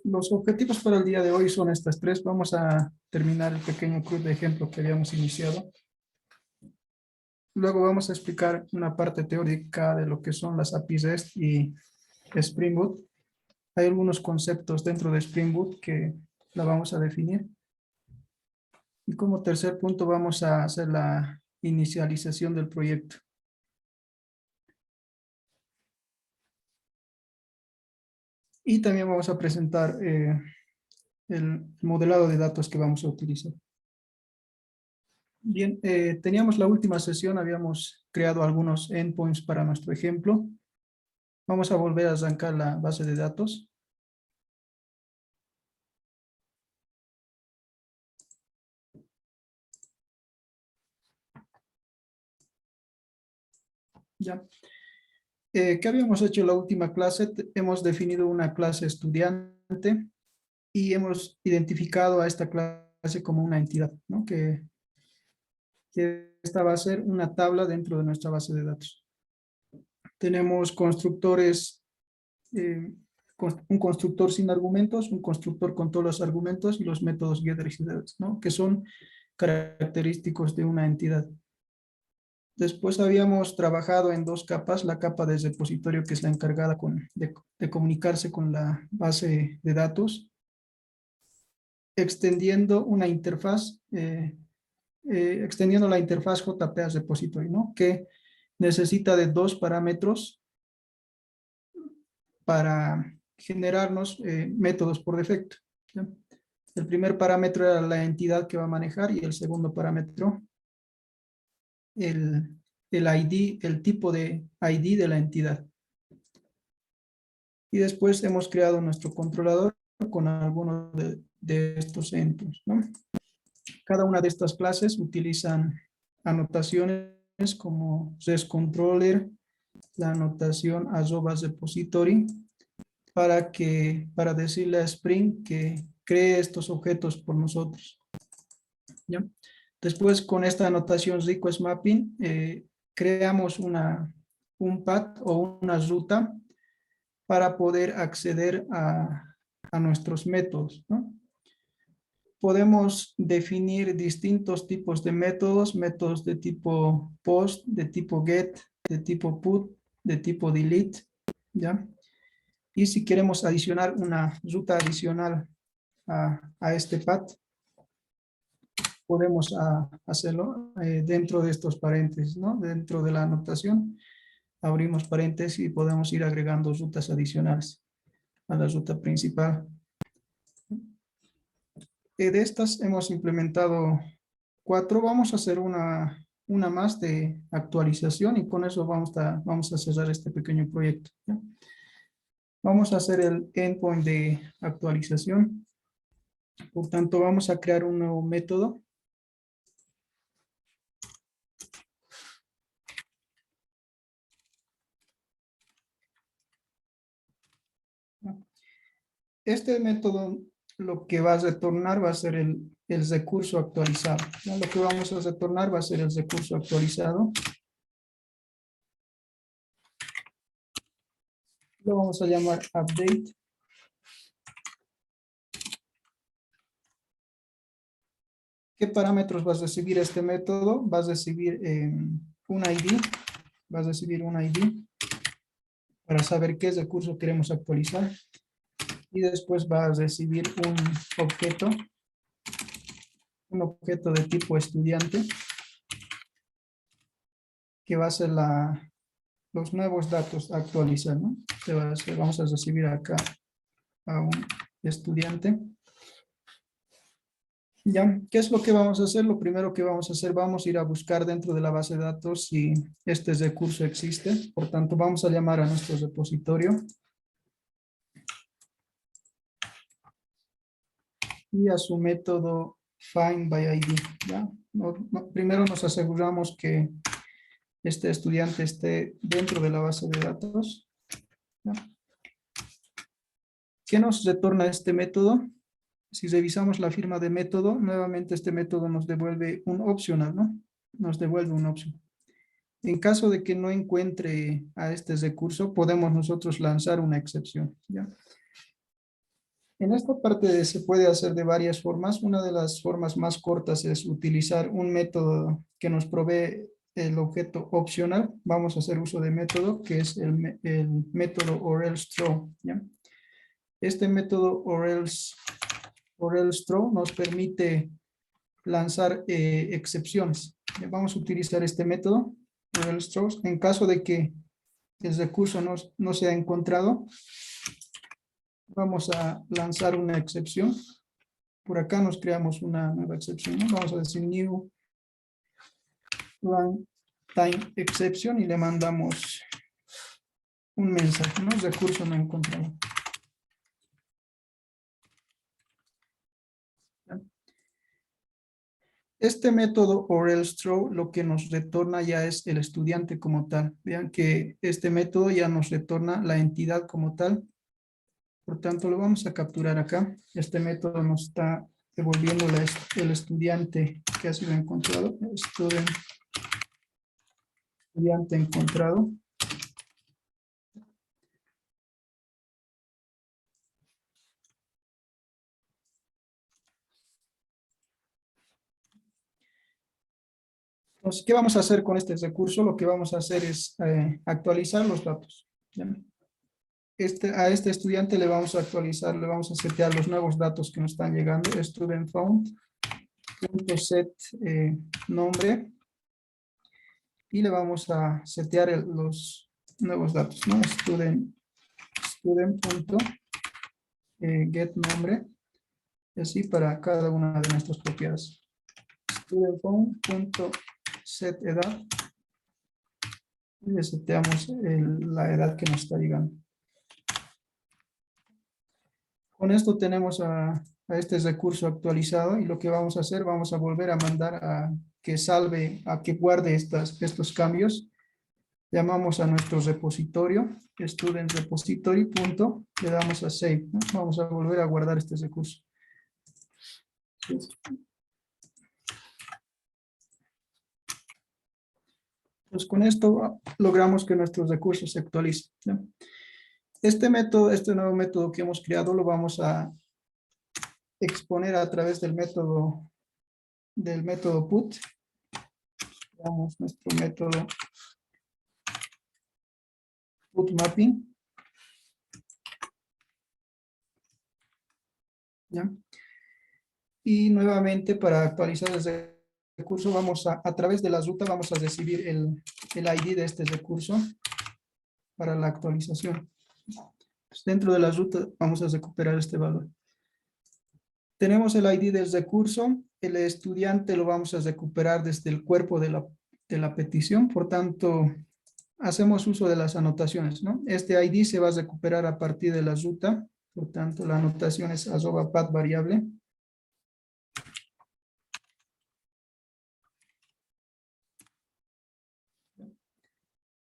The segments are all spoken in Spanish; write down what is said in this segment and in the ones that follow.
Los objetivos para el día de hoy son estas tres. Vamos a terminar el pequeño club de ejemplo que habíamos iniciado. Luego vamos a explicar una parte teórica de lo que son las APIs REST y Spring Boot. Hay algunos conceptos dentro de Spring Boot que la vamos a definir. Y como tercer punto vamos a hacer la inicialización del proyecto. Y también vamos a presentar el modelado de datos que vamos a utilizar. Bien, teníamos la última sesión, habíamos creado algunos endpoints para nuestro ejemplo. Vamos a volver a arrancar la base de datos. Ya. ¿Qué habíamos hecho en la última clase? Hemos definido una clase estudiante y hemos identificado a esta clase como una entidad, ¿no? Que esta va a ser una tabla dentro de nuestra base de datos. Tenemos constructores, un constructor sin argumentos, un constructor con todos los argumentos y los métodos getDirect, ¿no? Que son característicos de una entidad. Después habíamos trabajado en dos capas, la capa de repositorio que es la encargada de comunicarse con la base de datos, extendiendo una interfaz, extendiendo la interfaz JPA repository, ¿no? Que necesita de dos parámetros para generarnos métodos por defecto, ¿ya? El primer parámetro era la entidad que va a manejar y el segundo parámetro el ID, el tipo de ID de la entidad. Y después hemos creado nuestro controlador con algunos de estos endpoints, ¿no? Cada una de estas clases utilizan anotaciones como RESTcontroller, la anotación @repository, para decirle a Spring que cree estos objetos por nosotros, ¿ya? Después, con esta anotación request mapping, creamos un path o una ruta para poder acceder a nuestros métodos, ¿no? Podemos definir distintos tipos de métodos, métodos de tipo post, de tipo get, de tipo put, de tipo delete, ¿ya? Y si queremos adicionar una ruta adicional a este path, podemos hacerlo dentro de estos paréntesis, ¿no? Dentro de la anotación, abrimos paréntesis y podemos ir agregando rutas adicionales a la ruta principal. De estas hemos implementado 4. Vamos a hacer una más de actualización y con eso vamos a cerrar este pequeño proyecto, ¿ya? Vamos a hacer el endpoint de actualización. Por tanto, vamos a crear un nuevo método. Este método lo que va a retornar va a ser el recurso actualizado, ¿no? Lo que vamos a retornar va a ser el recurso actualizado. Lo vamos a llamar update. ¿Qué parámetros vas a recibir este método? Vas a recibir un ID. Vas a recibir un ID para saber qué recurso queremos actualizar. Y después vas a recibir un objeto de tipo estudiante, que va a ser los nuevos datos a actualizar, ¿no? Vamos a recibir acá a un estudiante. ¿Ya? ¿Qué es lo que vamos a hacer? Lo primero que vamos a hacer, vamos a ir a buscar dentro de la base de datos si este recurso existe. Por tanto, vamos a llamar a nuestro repositorio y a su método findById, ¿ya? Primero nos aseguramos que este estudiante esté dentro de la base de datos, ¿ya? ¿Qué nos retorna este método? Si revisamos la firma de método, nuevamente este método nos devuelve un optional, ¿no? Nos devuelve un optional. En caso de que no encuentre a este recurso, podemos nosotros lanzar una excepción, ¿ya? En esta parte se puede hacer de varias formas. Una de las formas más cortas es utilizar un método que nos provee el objeto opcional. Vamos a hacer uso de método que es el método or else throw, ¿ya? Este método or else throw nos permite lanzar excepciones. Ya, vamos a utilizar este método or else throw en caso de que el recurso no sea encontrado. Vamos a lanzar una excepción. Por acá nos creamos una nueva excepción, ¿no? Vamos a decir new runtime exception y le mandamos un mensaje, ¿no? Recurso no encontrado. Este método or else throw lo que nos retorna ya es el estudiante como tal. Vean que este método ya nos retorna la entidad como tal. Por tanto, lo vamos a capturar acá. Este método nos está devolviendo el estudiante que ha sido encontrado. Estudiante encontrado. Entonces, ¿qué vamos a hacer con este recurso? Lo que vamos a hacer es actualizar los datos. ¿Ya? A este estudiante le vamos a actualizar, le vamos a setear los nuevos datos que nos están llegando. Student found, .set nombre, y le vamos a setear los nuevos datos, ¿no? Student.get nombre, y así para cada una de nuestras propiedades. Student found.set edad, y le seteamos la edad que nos está llegando. Con esto tenemos a este recurso actualizado y lo que vamos a hacer, vamos a volver a mandar a que salve, a que guarde estos cambios. Llamamos a nuestro repositorio, student repository, punto, le damos a save, ¿no? Vamos a volver a guardar este recurso. Pues con esto logramos que nuestros recursos se actualicen, ¿no? Este método, este nuevo método que hemos creado, lo vamos a exponer a través del método put. Damos nuestro método put mapping, ¿ya? Y nuevamente para actualizar el recurso vamos a través de la ruta vamos a recibir el ID de este recurso para la actualización. Pues dentro de la ruta vamos a recuperar este valor. Tenemos el ID del recurso, el estudiante lo vamos a recuperar desde el cuerpo de la petición, por tanto hacemos uso de las anotaciones, ¿no? Este ID se va a recuperar a partir de la ruta, por tanto la anotación es @path variable.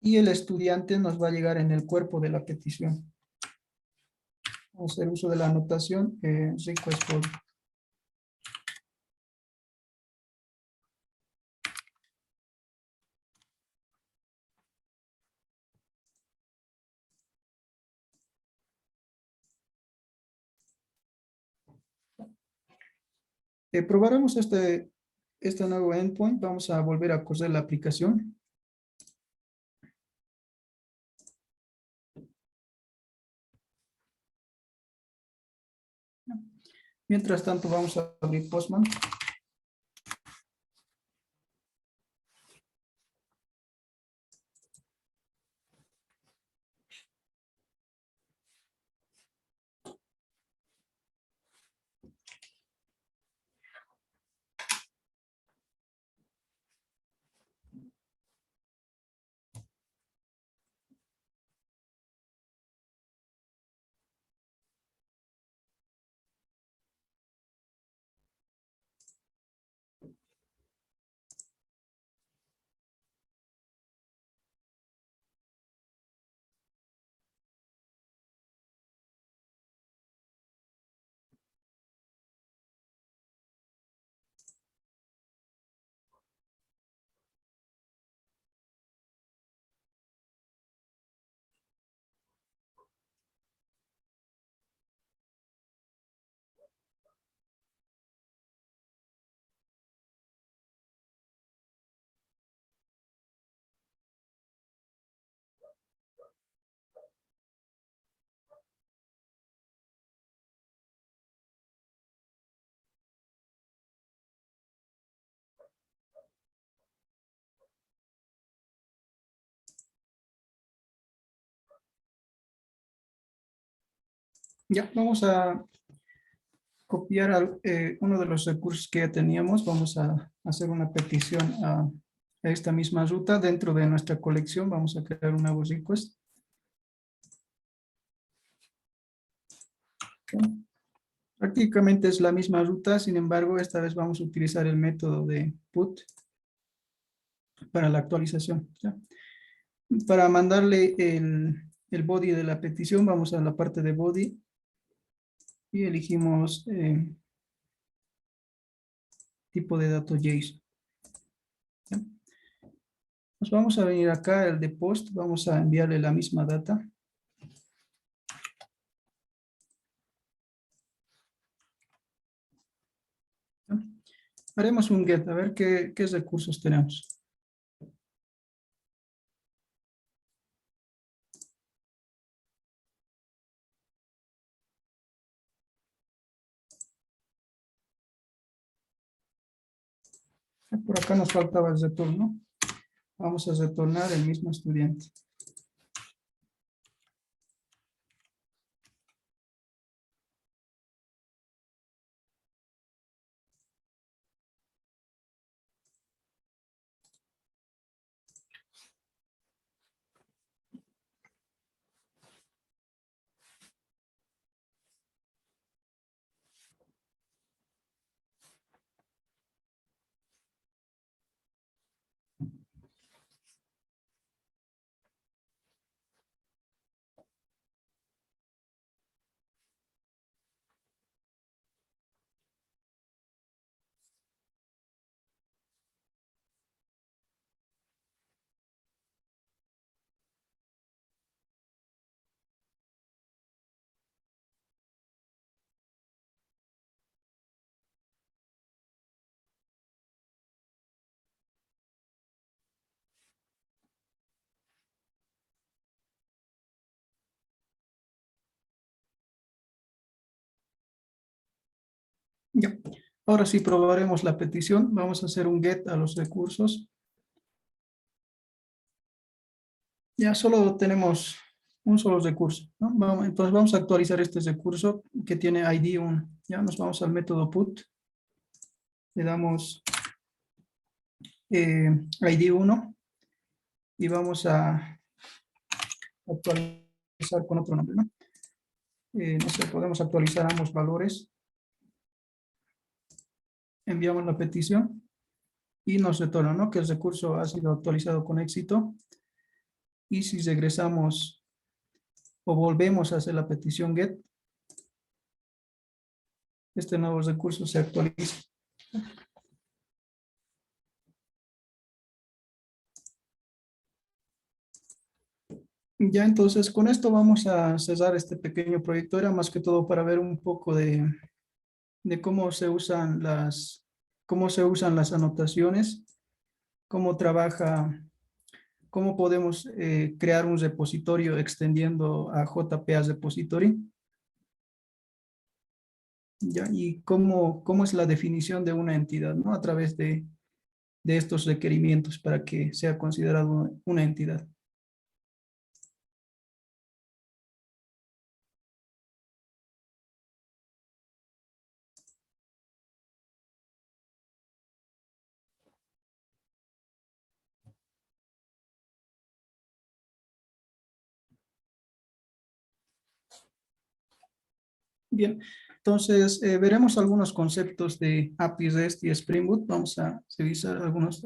Y el estudiante nos va a llegar en el cuerpo de la petición. Vamos a hacer uso de la anotación request for. Probaremos este nuevo endpoint. Vamos a volver a correr la aplicación. Mientras tanto, vamos a abrir Postman. Ya, vamos a copiar uno de los recursos que ya teníamos. Vamos a hacer una petición a esta misma ruta dentro de nuestra colección. Vamos a crear un nuevo request. Ok. Prácticamente es la misma ruta, sin embargo, esta vez vamos a utilizar el método de put para la actualización. ¿Ya? Para mandarle el body de la petición, vamos a la parte de body y elegimos tipo de datos JSON. ¿Ya? Nos vamos a venir acá, el de post, vamos a enviarle la misma data. ¿Ya? Haremos un get, a ver qué recursos tenemos. Por acá nos faltaba el retorno. Vamos a retornar el mismo estudiante. Ya. Ahora sí probaremos la petición. Vamos a hacer un get a los recursos. Ya solo tenemos un solo recurso, ¿no? Entonces vamos a actualizar este recurso que tiene ID 1. Ya nos vamos al método put. Le damos ID 1 y vamos a actualizar con otro nombre, ¿no? No sé, podemos actualizar ambos valores. Enviamos la petición y nos retorna, ¿no? Que el recurso ha sido actualizado con éxito. Y si regresamos o volvemos a hacer la petición get, este nuevo recurso se actualiza. Ya entonces con esto vamos a cesar este pequeño proyecto. Era más que todo para ver un poco de cómo se usan las anotaciones, cómo trabaja, cómo podemos crear un repositorio extendiendo a JPA Repository, ¿ya? Y cómo es la definición de una entidad, ¿no? A través de estos requerimientos para que sea considerado una entidad. Bien, entonces veremos algunos conceptos de API REST y Spring Boot. Vamos a revisar algunos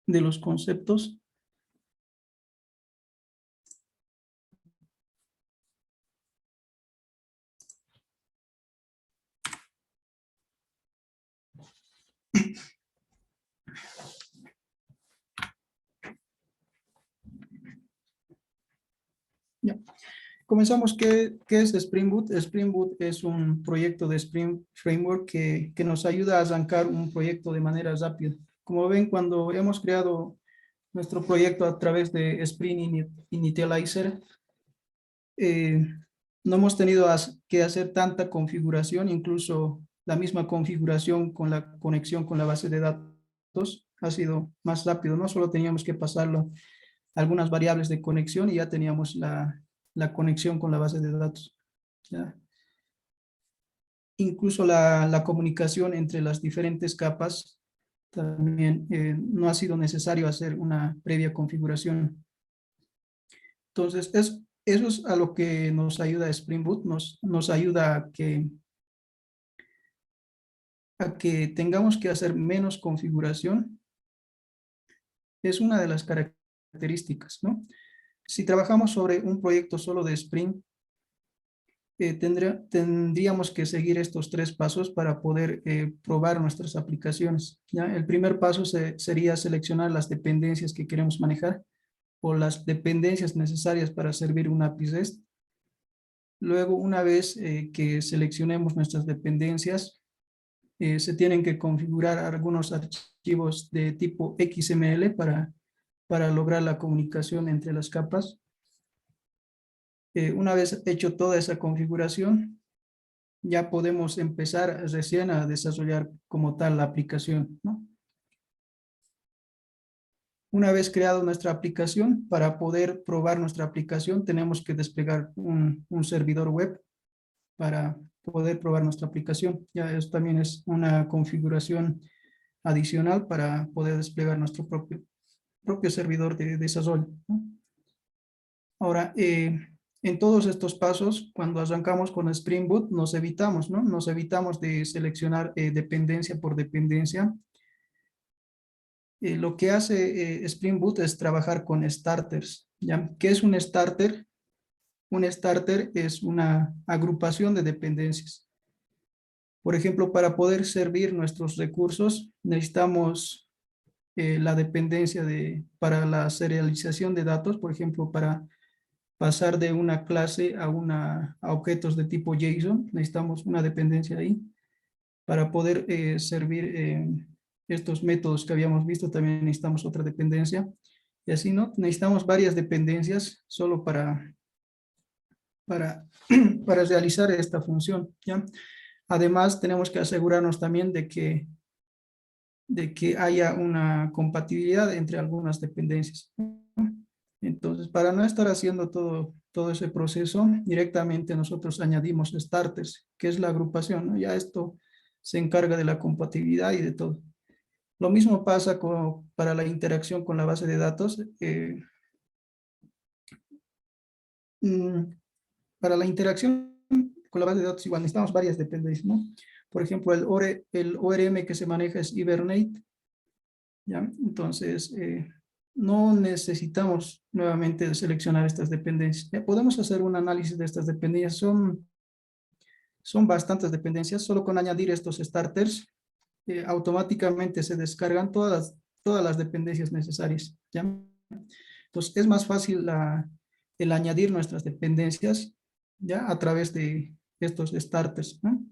de los conceptos. Ya. Comenzamos, ¿qué es Spring Boot? Spring Boot es un proyecto de Spring Framework que nos ayuda a arrancar un proyecto de manera rápida. Como ven, cuando hemos creado nuestro proyecto a través de Spring Initializer, eh, no hemos tenido que hacer tanta configuración, incluso la misma configuración con la conexión con la base de datos ha sido más rápido, no solo teníamos que pasarlo algunas variables de conexión y ya teníamos la conexión con la base de datos. ¿Ya? incluso la comunicación entre las diferentes capas, también no ha sido necesario hacer una previa configuración. Entonces, eso es a lo que nos ayuda Spring Boot, nos ayuda a que tengamos que hacer menos configuración. Es una de las características, ¿no? Si trabajamos sobre un proyecto solo de Spring, tendríamos que seguir estos 3 pasos para poder probar nuestras aplicaciones, ¿ya? El primer paso sería seleccionar las dependencias que queremos manejar o las dependencias necesarias para servir un API REST. Luego, una vez que seleccionemos nuestras dependencias, se tienen que configurar algunos archivos de tipo XML para lograr la comunicación entre las capas. Una vez hecho toda esa configuración, ya podemos empezar recién a desarrollar como tal la aplicación, ¿no? Una vez creado nuestra aplicación, para poder probar nuestra aplicación, tenemos que desplegar un servidor web para poder probar nuestra aplicación. Ya eso también es una configuración adicional para poder desplegar nuestro propio servidor de desarrollo, ¿no? Ahora, en todos estos pasos, cuando arrancamos con Spring Boot, nos evitamos, ¿no? Nos evitamos de seleccionar dependencia por dependencia. Lo que hace Spring Boot es trabajar con starters, ¿ya? ¿Qué es un starter? Un starter es una agrupación de dependencias. Por ejemplo, para poder servir nuestros recursos, necesitamos la dependencia para la serialización de datos, por ejemplo, para pasar de una clase a objetos de tipo JSON, necesitamos una dependencia ahí. Para poder servir estos métodos que habíamos visto, también necesitamos otra dependencia. Y así, ¿no? Necesitamos varias dependencias solo para, para realizar esta función, ¿ya? Además, tenemos que asegurarnos también de que haya una compatibilidad entre algunas dependencias, ¿no? Entonces, para no estar haciendo todo ese proceso, directamente nosotros añadimos starters, que es la agrupación, ¿no? Ya esto se encarga de la compatibilidad y de todo. Lo mismo pasa para la interacción con la base de datos. Mm, para la interacción con la base de datos igual necesitamos varias dependencias, ¿no? Por ejemplo, el ORM que se maneja es Hibernate, ¿ya? Entonces, no necesitamos nuevamente seleccionar estas dependencias. Ya podemos hacer un análisis de estas dependencias. Son bastantes dependencias. Solo con añadir estos starters, automáticamente se descargan todas las dependencias necesarias, ¿ya? Entonces, es más fácil el añadir nuestras dependencias, ¿ya? A través de estos starters, ¿no?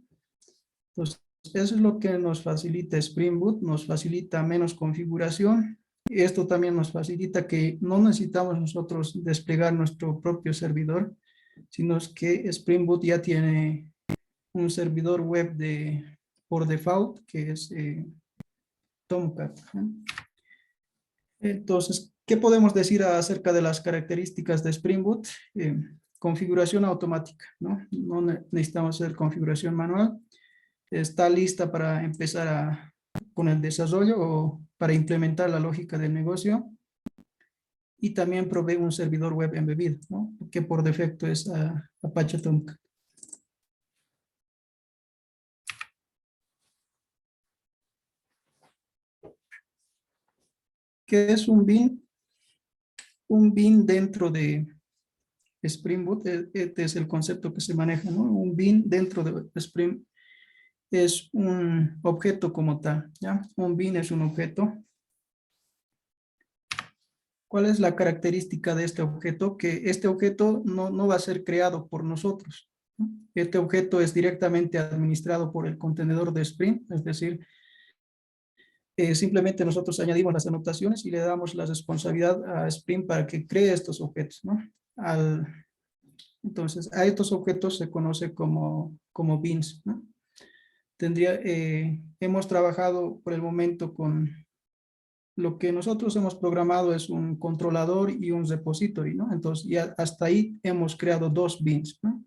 Entonces, eso es lo que nos facilita Spring Boot, nos facilita menos configuración. Y esto también nos facilita que no necesitamos nosotros desplegar nuestro propio servidor, sino que Spring Boot ya tiene un servidor web por default, que es Tomcat, ¿no? Entonces, ¿qué podemos decir acerca de las características de Spring Boot? Configuración automática, ¿no? No necesitamos hacer configuración manual. Está lista para empezar con el desarrollo o para implementar la lógica del negocio. Y también provee un servidor web embebido, ¿no? Que por defecto es Apache Tomcat. ¿Qué es un bin? Un bin dentro de Spring Boot, este es el concepto que se maneja, ¿no? Un bin dentro de Spring es un objeto como tal, ¿ya? Un bin es un objeto. ¿Cuál es la característica de este objeto? Que este objeto no va a ser creado por nosotros, ¿no? Este objeto es directamente administrado por el contenedor de Spring, es decir, simplemente nosotros añadimos las anotaciones y le damos la responsabilidad a Spring para que cree estos objetos, ¿no? Entonces, a estos objetos se conoce como bins, ¿no? Hemos trabajado por el momento con lo que nosotros hemos programado es un controlador y un repository, ¿no? Entonces, ya hasta ahí hemos creado 2 bins, ¿no?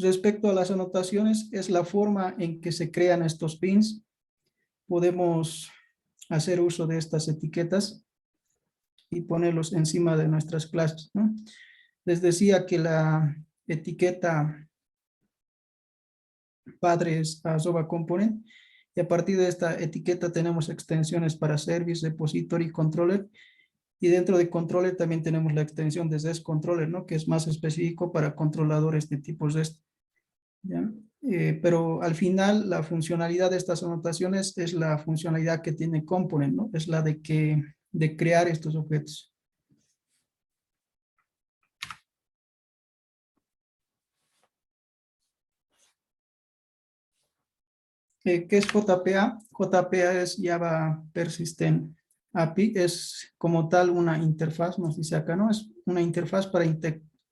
Respecto a las anotaciones, es la forma en que se crean estos pins. Podemos hacer uso de estas etiquetas y ponerlos encima de nuestras clases, ¿no? Les decía que la etiqueta padre es arroba component, y a partir de esta etiqueta tenemos extensiones para service, repository, controller, y dentro de controller también tenemos la extensión de REST controller, ¿no? Que es más específico para controladores de tipo REST, ¿ya? Pero al final la funcionalidad de estas anotaciones es la funcionalidad que tiene component, ¿no? Es la de crear estos objetos. ¿Qué es JPA? JPA es Java Persistent API, es como tal una interfaz, nos dice acá, ¿no? Es una interfaz para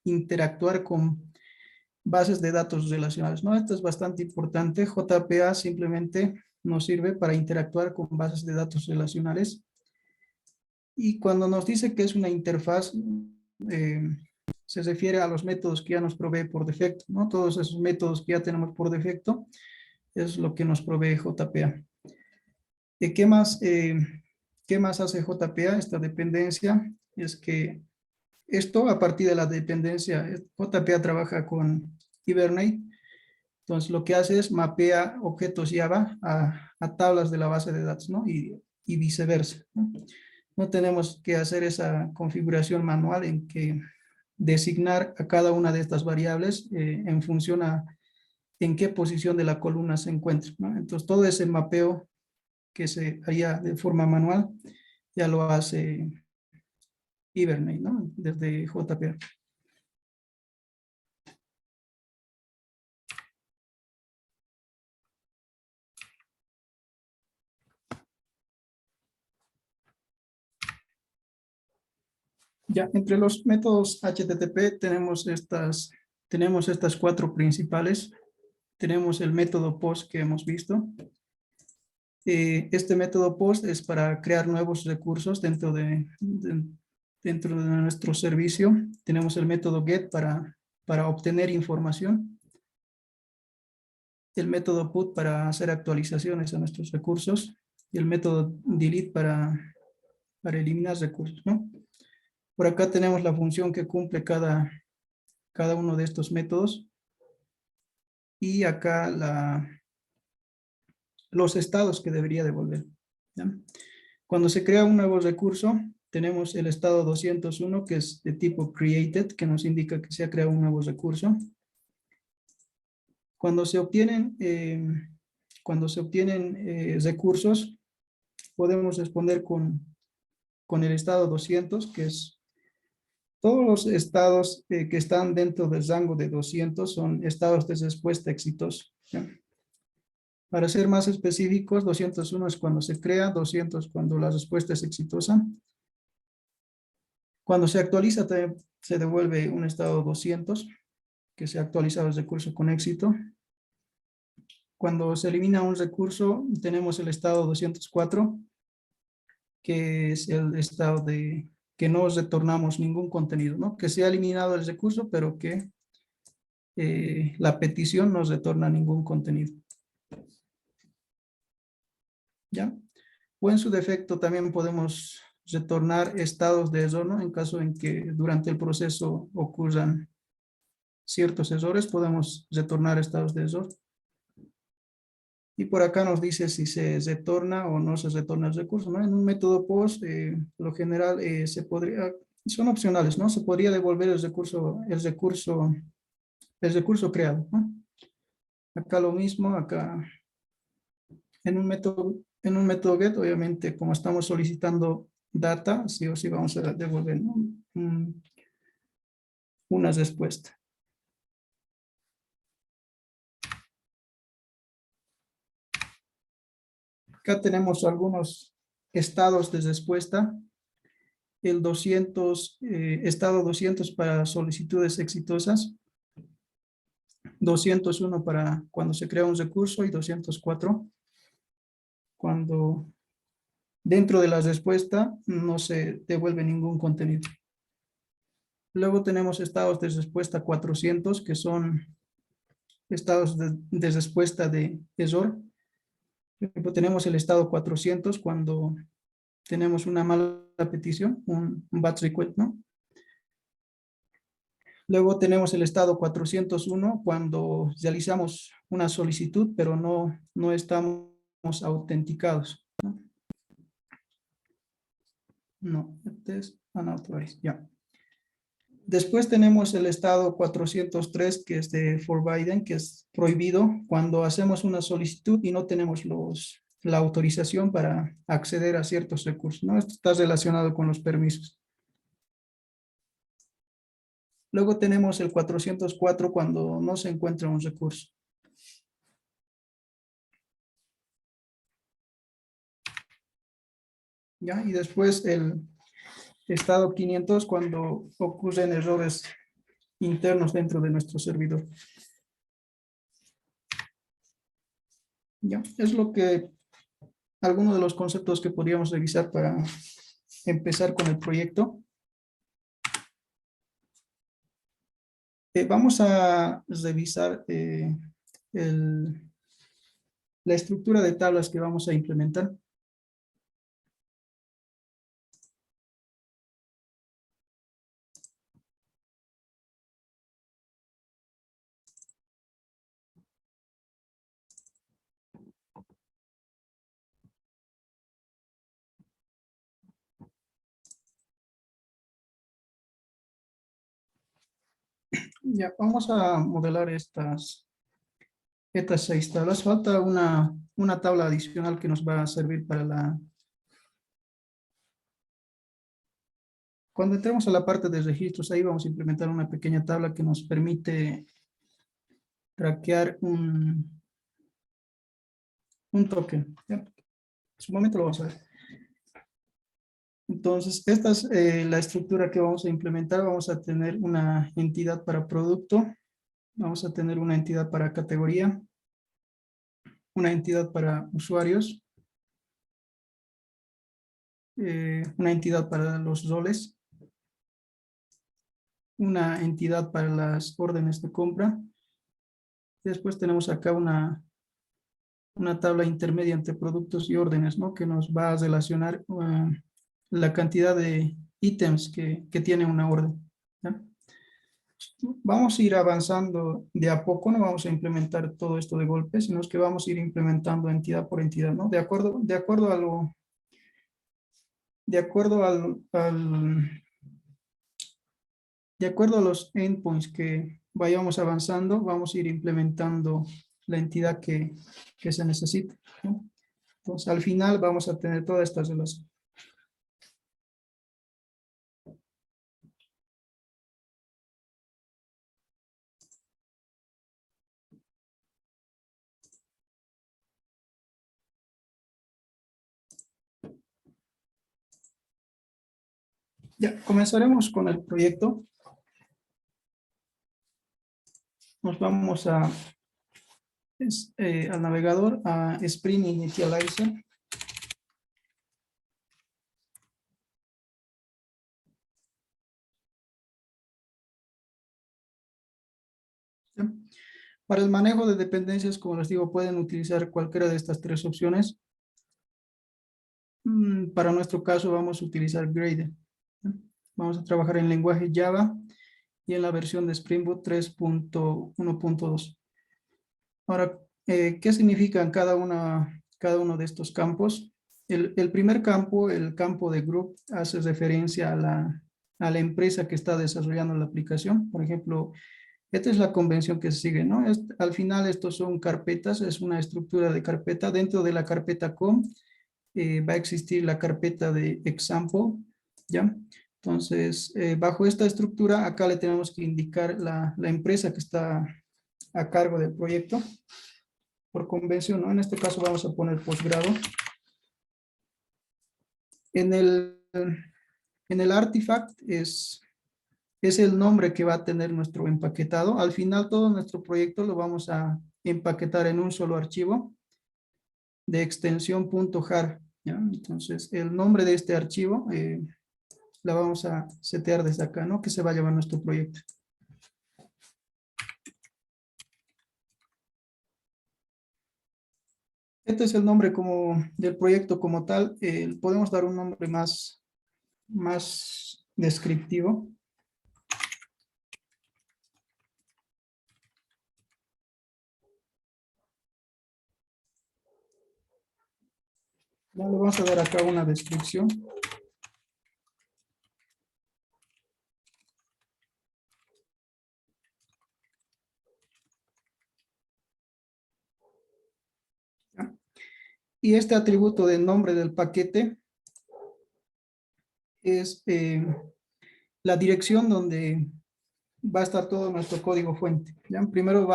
interactuar con bases de datos relacionales, ¿no? Esto es bastante importante. JPA simplemente nos sirve para interactuar con bases de datos relacionales. Y cuando nos dice que es una interfaz, eh, se refiere a los métodos que ya nos provee por defecto, ¿no? Todos esos métodos que ya tenemos por defecto es lo que nos provee JPA. ¿Qué qué más hace JPA? Esta dependencia es que esto a partir de la dependencia, JPA trabaja con Hibernate. Entonces lo que hace es mapea objetos Java a tablas de la base de datos, ¿no? Y viceversa, ¿no? No tenemos que hacer esa configuración manual en que designar a cada una de estas variables en función a en qué posición de la columna se encuentra, ¿no? Entonces todo ese mapeo que se haría de forma manual ya lo hace Hibernate, ¿no? Desde JPA. Ya, entre los métodos HTTP tenemos estas cuatro principales. Tenemos el método POST que hemos visto. Este método POST es para crear nuevos recursos dentro de nuestro servicio. Tenemos el método GET para obtener información. El método PUT para hacer actualizaciones a nuestros recursos. Y el método DELETE para eliminar recursos, ¿no? Por acá tenemos la función que cumple cada uno de estos métodos. Y acá los estados que debería devolver, ¿ya? Cuando se crea un nuevo recurso, tenemos el estado 201, que es de tipo created, que nos indica que se ha creado un nuevo recurso. Cuando se obtienen, recursos, podemos responder con el estado 200, que es todos los estados que están dentro del rango de 200 son estados de respuesta exitosos, ¿ya? Para ser más específicos, 201 es cuando se crea, 200 cuando la respuesta es exitosa. Cuando se actualiza, se devuelve un estado 200, que se ha actualizado el recurso con éxito. Cuando se elimina un recurso, tenemos el estado 204, que es el estado de que no retornamos ningún contenido, ¿no? Que se ha eliminado el recurso, pero que la petición no retorna ningún contenido. ¿Ya? O en su defecto también podemos retornar estados de error, ¿no? En caso en que durante el proceso ocurran ciertos errores, podemos retornar estados de error. Y por acá nos dice si se retorna o no se retorna el recurso, ¿no? En un método POST, lo general son opcionales, ¿no? Se podría devolver el recurso creado, ¿no? Acá lo mismo, acá en un método GET, obviamente, como estamos solicitando data, sí o sí vamos a devolver, ¿no? Una respuesta. Acá tenemos algunos estados de respuesta. El 200, estado 200 para solicitudes exitosas, 201 para cuando se crea un recurso y 204 cuando dentro de la respuesta no se devuelve ningún contenido. Luego tenemos estados de respuesta 400 que son estados de respuesta de error. Por ejemplo, tenemos el estado 400 cuando tenemos una mala petición, un batch request, ¿no? Luego tenemos el estado 401 cuando realizamos una solicitud, pero no estamos autenticados. No, este es unauthorized, ya. Después tenemos el estado 403, que es de forbidden, que es prohibido cuando hacemos una solicitud y no tenemos la autorización para acceder a ciertos recursos, ¿no? Esto está relacionado con los permisos. Luego tenemos el 404 cuando no se encuentra un recurso. ¿Ya? Y después el estado 500 cuando ocurren errores internos dentro de nuestro servidor. ¿Ya? Es lo que, algunos de los conceptos que podríamos revisar para empezar con el proyecto. Vamos a revisar la estructura de tablas que vamos a implementar. Ya, vamos a modelar estas 6 tablas. Falta una tabla adicional que nos va a servir para cuando entremos a la parte de registros, ahí vamos a implementar una pequeña tabla que nos permite traquear un token. ¿Ya? En su momento lo vamos a ver. Entonces, esta es la estructura que vamos a implementar. Vamos a tener una entidad para producto, vamos a tener una entidad para categoría, una entidad para usuarios, una entidad para los roles, una entidad para las órdenes de compra. Después tenemos acá una tabla intermedia entre productos y órdenes, ¿no? Que nos va a relacionar la cantidad de ítems que tiene una orden. ¿Ya? Vamos a ir avanzando de a poco, no vamos a implementar todo esto de golpe, sino que vamos a ir implementando entidad por entidad, ¿no? De acuerdo a los endpoints que vayamos avanzando, vamos a ir implementando la entidad que se necesita, ¿no? Entonces, al final vamos a tener todas estas relaciones. Ya, comenzaremos con el proyecto. Nos vamos al navegador, a Spring Initializer. ¿Sí? Para el manejo de dependencias, como les digo, pueden utilizar cualquiera de estas 3 opciones. Para nuestro caso vamos a utilizar Gradle. ¿Sí? Vamos a trabajar en lenguaje Java y en la versión de Spring Boot 3.1.2. Ahora, ¿qué significan cada uno de estos campos? El primer campo, el campo de group, hace referencia a la empresa que está desarrollando la aplicación. Por ejemplo, esta es la convención que se sigue, ¿no? Al final estos son carpetas, es una estructura de carpeta. Dentro de la carpeta com va a existir la carpeta de example, ¿ya? Entonces, bajo esta estructura, acá le tenemos que indicar la empresa que está a cargo del proyecto por convención, ¿no? En este caso vamos a poner posgrado. En el artifact es el nombre que va a tener nuestro empaquetado. Al final todo nuestro proyecto lo vamos a empaquetar en un solo archivo de extensión .jar, ¿ya? Entonces el nombre de este archivo la vamos a setear desde acá, ¿no? Que se va a llevar nuestro proyecto. Este es el nombre como del proyecto como tal. Podemos dar un nombre más descriptivo. Ya le vamos a dar acá una descripción. ¿Ya? Y este atributo de nombre del paquete es la dirección donde va a estar todo nuestro código fuente. ¿Ya? Primero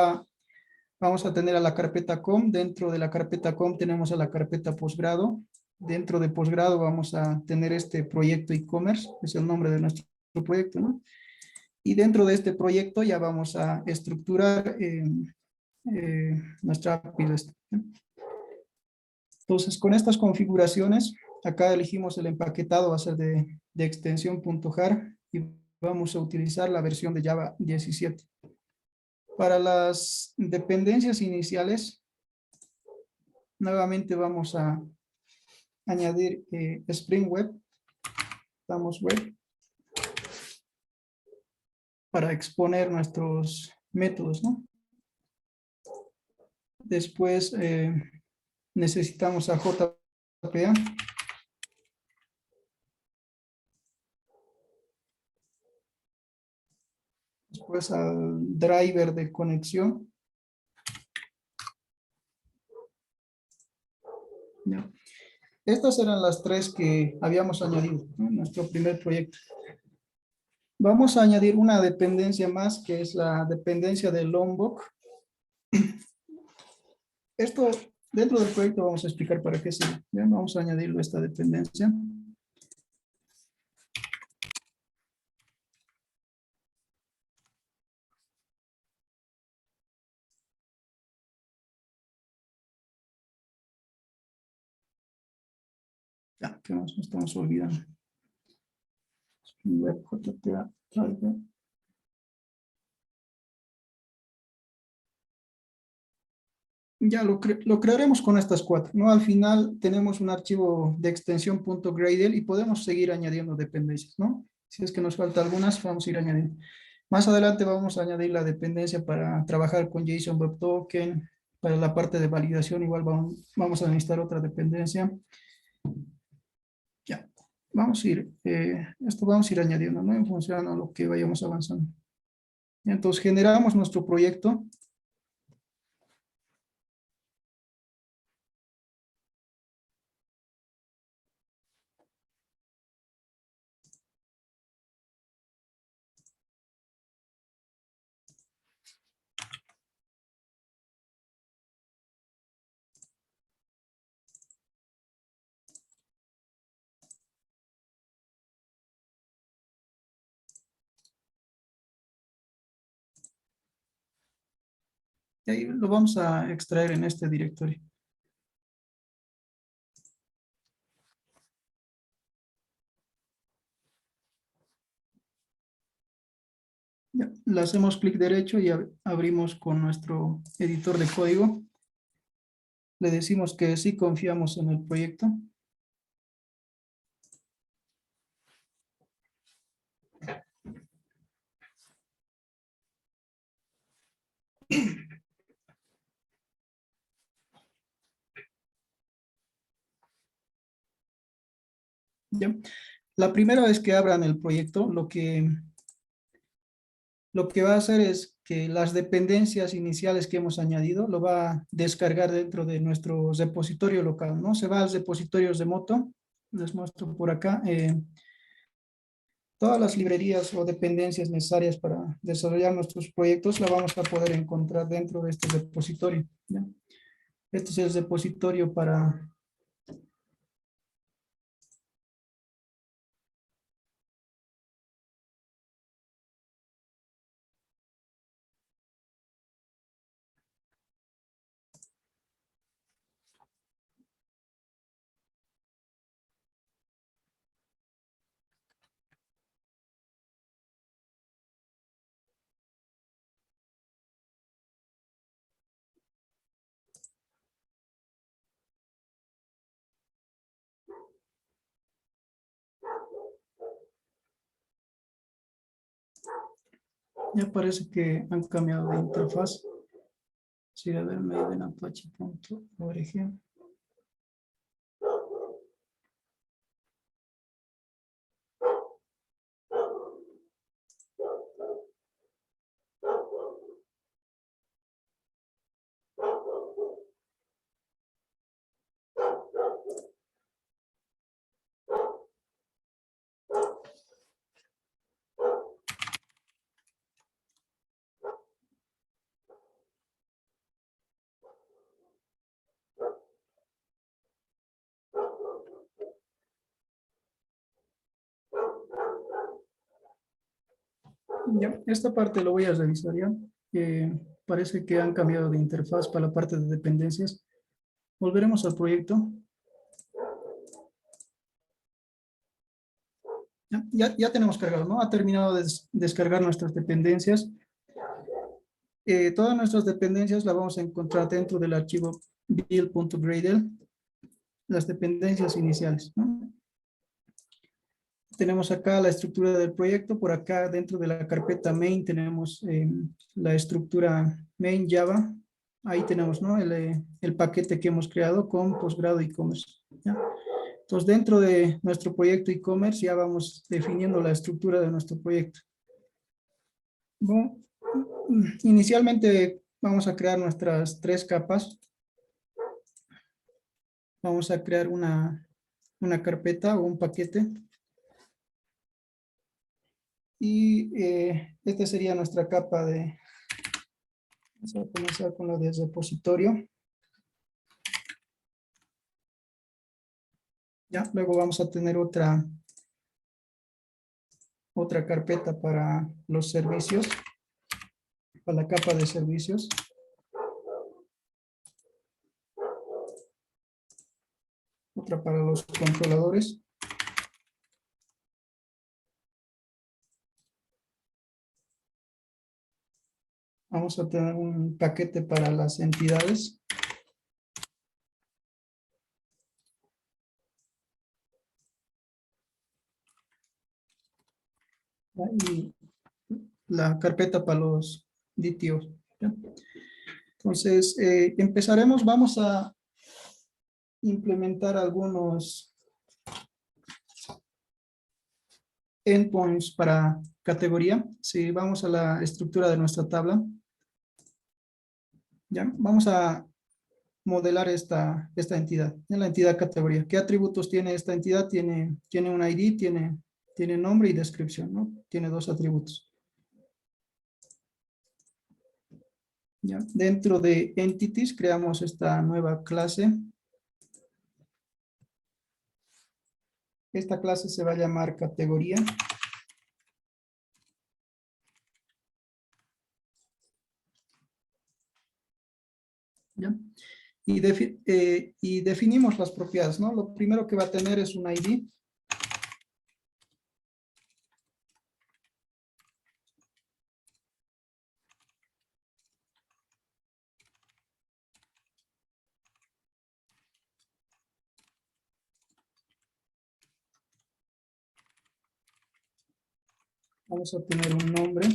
vamos a tener a la carpeta com. Dentro de la carpeta com tenemos a la carpeta posgrado. Dentro de posgrado vamos a tener este proyecto e-commerce, es el nombre de nuestro proyecto, ¿no? Y dentro de este proyecto ya vamos a estructurar nuestra API REST. Entonces, con estas configuraciones, acá elegimos el empaquetado, va a ser de extensión .jar y vamos a utilizar la versión de Java 17. Para las dependencias iniciales, nuevamente vamos a añadir Spring Web, damos web, para exponer nuestros métodos, ¿no? Después necesitamos a JPA. Después al driver de conexión. ¿Ya? Estas eran las tres que habíamos añadido, ¿no?, en nuestro primer proyecto. Vamos a añadir una dependencia más, que es la dependencia de Lombok. Esto, dentro del proyecto vamos a explicar para qué sirve. ¿Ya? Vamos a añadirlo a esta dependencia. Ya, que nos estamos olvidando. Web JPA driver. Ya lo crearemos con estas cuatro, ¿no? Al final tenemos un archivo de extensión .gradle y podemos seguir añadiendo dependencias, ¿no? Si es que nos falta algunas, vamos a ir añadiendo. Más adelante vamos a añadir la dependencia para trabajar con JSON Web Token. Para la parte de validación igual vamos a necesitar otra dependencia. Ya, vamos a ir, esto vamos a ir añadiendo, ¿no? En función a lo que vayamos avanzando. Entonces generamos nuestro proyecto. Y ahí lo vamos a extraer en este directorio. Ya, le hacemos clic derecho y abrimos con nuestro editor de código. Le decimos que sí confiamos en el proyecto. ¿Ya? La primera vez que abran el proyecto, lo que va a hacer es que las dependencias iniciales que hemos añadido lo va a descargar dentro de nuestro repositorio local, ¿no? Se va a los repositorios de Moto, les muestro por acá, todas las librerías o dependencias necesarias para desarrollar nuestros proyectos la vamos a poder encontrar dentro de este repositorio, ¿ya? Este es el repositorio para... Ya parece que han cambiado de interfaz. Si a ver, medio en apache.org. Ya, esta parte lo voy a revisar ya. Parece que han cambiado de interfaz para la parte de dependencias. Volveremos al proyecto. Ya tenemos cargado, ¿no? Ha terminado de descargar nuestras dependencias. Todas nuestras dependencias las vamos a encontrar dentro del archivo build.gradle, las dependencias iniciales, ¿no? Tenemos acá la estructura del proyecto. Por acá dentro de la carpeta main tenemos la estructura main Java. Ahí tenemos, ¿no? El paquete que hemos creado con posgrado e-commerce. Entonces dentro de nuestro proyecto e-commerce ya vamos definiendo la estructura de nuestro proyecto. Bueno, inicialmente vamos a crear nuestras 3 capas. Vamos a crear una carpeta o un paquete. Y esta sería nuestra capa de... Vamos a comenzar con la de repositorio. Ya, luego vamos a tener otra carpeta para los servicios, para la capa de servicios. Otra para los controladores. Vamos a tener un paquete para las entidades. Y la carpeta para los DTOs. ¿Ya? Entonces, empezaremos, vamos a implementar algunos endpoints para categoría. Si vamos a la estructura de nuestra tabla, ¿ya? Vamos a modelar esta entidad, en la entidad categoría. ¿Qué atributos tiene esta entidad? Tiene un ID, tiene nombre y descripción, ¿no? Tiene 2 atributos. ¿Ya? Dentro de entities creamos esta nueva clase. Esta clase se va a llamar categoría. ¿Ya? Y definimos las propiedades, ¿no? Lo primero que va a tener es un ID. Vamos a tener un nombre.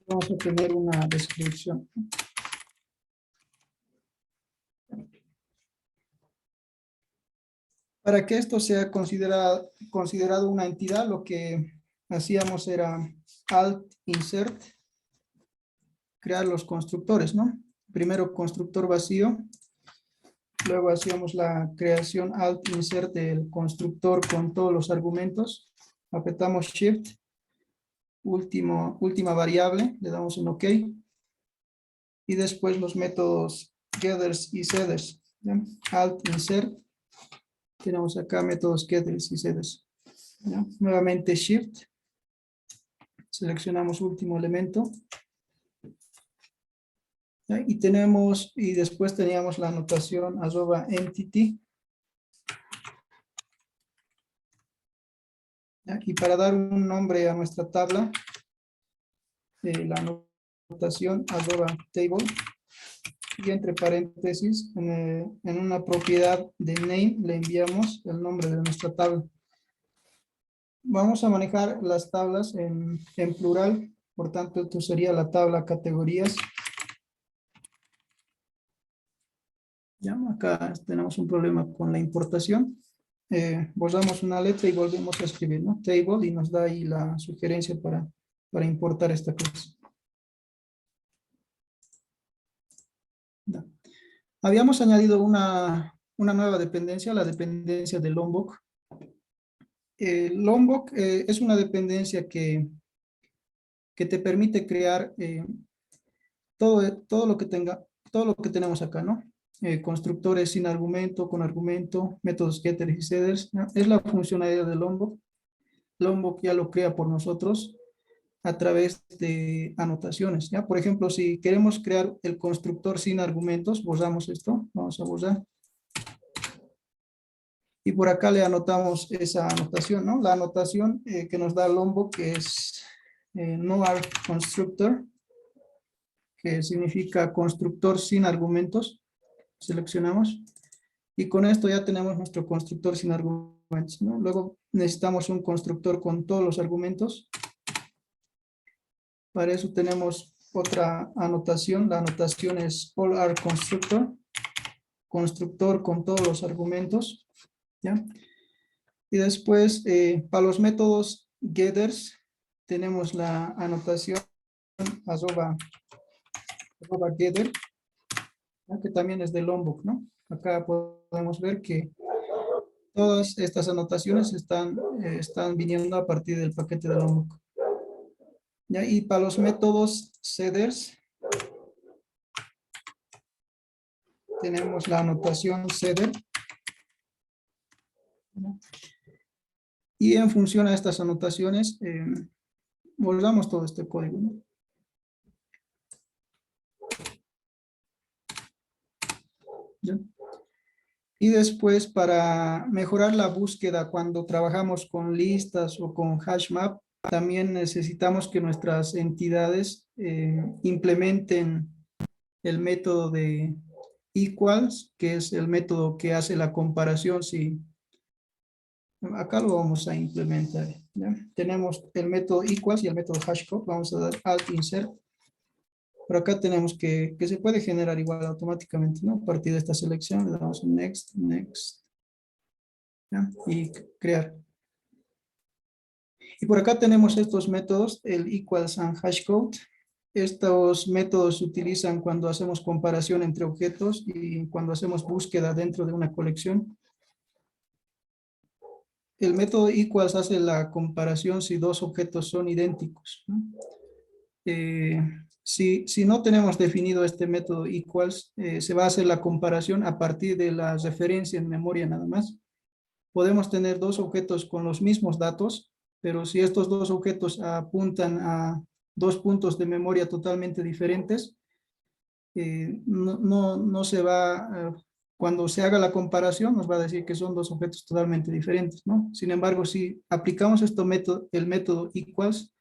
Vamos a tener una descripción. Para que esto sea considerado una entidad, lo que hacíamos era alt insert, crear los constructores, ¿no? Primero constructor vacío, luego hacíamos la creación alt insert del constructor con todos los argumentos, apretamos shift, última variable, le damos un OK, y después los métodos getters y setters, ¿ya? Alt insert, tenemos acá métodos getters y setters, ¿ya? Nuevamente shift, seleccionamos último elemento, ¿ya? Y después teníamos la anotación @entity, ¿ya? Y para dar un nombre a nuestra tabla, la anotación @table, y entre paréntesis, en una propiedad de name, le enviamos el nombre de nuestra tabla. Vamos a manejar las tablas en plural, por tanto, esto sería la tabla categorías. Ya, acá tenemos un problema con la importación. Borramos una letra y volvemos a escribir, ¿no? Table, y nos da ahí la sugerencia para importar esta clase. Ya. Habíamos añadido una nueva dependencia, la dependencia de Lombok. Lombok es una dependencia que te permite crear todo lo que todo lo que tenemos acá, ¿no? Constructores sin argumento, con argumento, métodos getters y setters, ¿no? Es la funcionalidad de Lombok. Lombok ya lo crea por nosotros a través de anotaciones, ¿ya? Por ejemplo, si queremos crear el constructor sin argumentos, borramos esto, vamos a borrar. Y por acá le anotamos esa anotación, ¿no? La anotación que nos da Lombok, que es no arg constructor, que significa constructor sin argumentos. Seleccionamos. Y con esto ya tenemos nuestro constructor sin argumentos, ¿no? Luego necesitamos un constructor con todos los argumentos. Para eso tenemos otra anotación. La anotación es all arg constructor. Constructor con todos los argumentos, ¿ya? Y después, para los métodos getters, tenemos la anotación arroba getter, ¿no? Que también es de Lombok, ¿no? Acá podemos ver que todas estas anotaciones están viniendo a partir del paquete de Lombok. ¿Ya? Y para los métodos setters, tenemos la anotación setter. ¿No? Y en función a estas anotaciones, volvamos todo este código, ¿no? ¿Ya? Y después, para mejorar la búsqueda cuando trabajamos con listas o con HashMap, también necesitamos que nuestras entidades implementen el método de equals, que es el método que hace la comparación. Si acá lo vamos a implementar, ¿ya? Tenemos el método equals y el método hashcode. Vamos a dar alt insert. Por acá tenemos que se puede generar igual automáticamente, ¿no? A partir de esta selección le damos next, next, ¿ya? Y crear. Y por acá tenemos estos métodos, el equals and hashcode. Estos métodos se utilizan cuando hacemos comparación entre objetos y cuando hacemos búsqueda dentro de una colección. El método equals hace la comparación si dos objetos son idénticos, ¿no? Si no tenemos definido este método equals, se va a hacer la comparación a partir de la referencia en memoria nada más. Podemos tener dos objetos con los mismos datos, pero si estos dos objetos apuntan a dos puntos de memoria totalmente diferentes, no se va, cuando se haga la comparación, nos va a decir que son dos objetos totalmente diferentes, ¿no? Sin embargo, si aplicamos el método equals,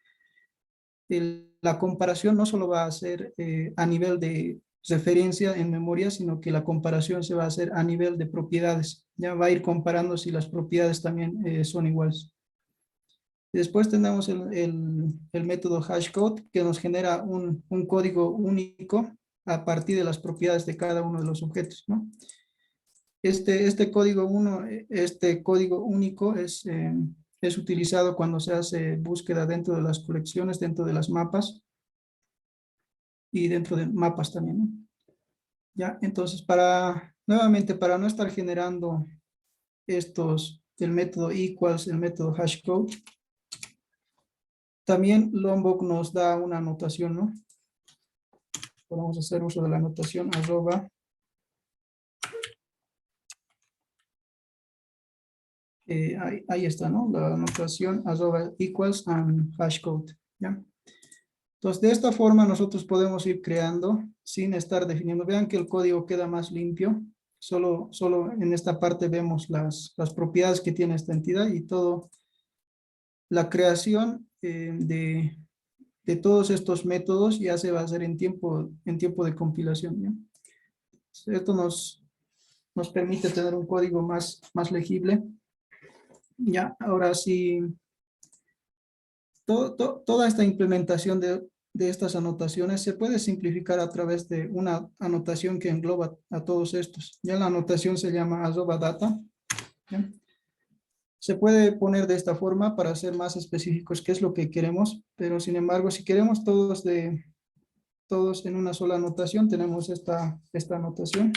la comparación no solo va a ser a nivel de referencia en memoria, sino que la comparación se va a hacer a nivel de propiedades. Ya va a ir comparando si las propiedades también son iguales. Y después tenemos el método hashcode, que nos genera un código único a partir de las propiedades de cada uno de los objetos, ¿no? Este código único es utilizado cuando se hace búsqueda dentro de las colecciones, dentro de las mapas y dentro de mapas también, ¿no? Ya, entonces nuevamente para no estar generando el método equals, el método hashcode, también Lombok nos da una anotación, ¿no? Podemos hacer uso de la anotación arroba. Ahí está, ¿no? La anotación arroba equals and hashcode, ¿ya? Entonces, de esta forma nosotros podemos ir creando sin estar definiendo. Vean que el código queda más limpio. Solo en esta parte vemos las propiedades que tiene esta entidad y todo. La creación de todos estos métodos ya se va a hacer en tiempo de compilación, ¿ya? Esto nos permite tener un código más legible. Ya, ahora sí, toda esta implementación de estas anotaciones se puede simplificar a través de una anotación que engloba a todos estos. Ya la anotación se llama arroba data. ¿Ya? Se puede poner de esta forma para ser más específicos qué es lo que queremos, pero sin embargo, si queremos todos en una sola anotación, tenemos esta anotación.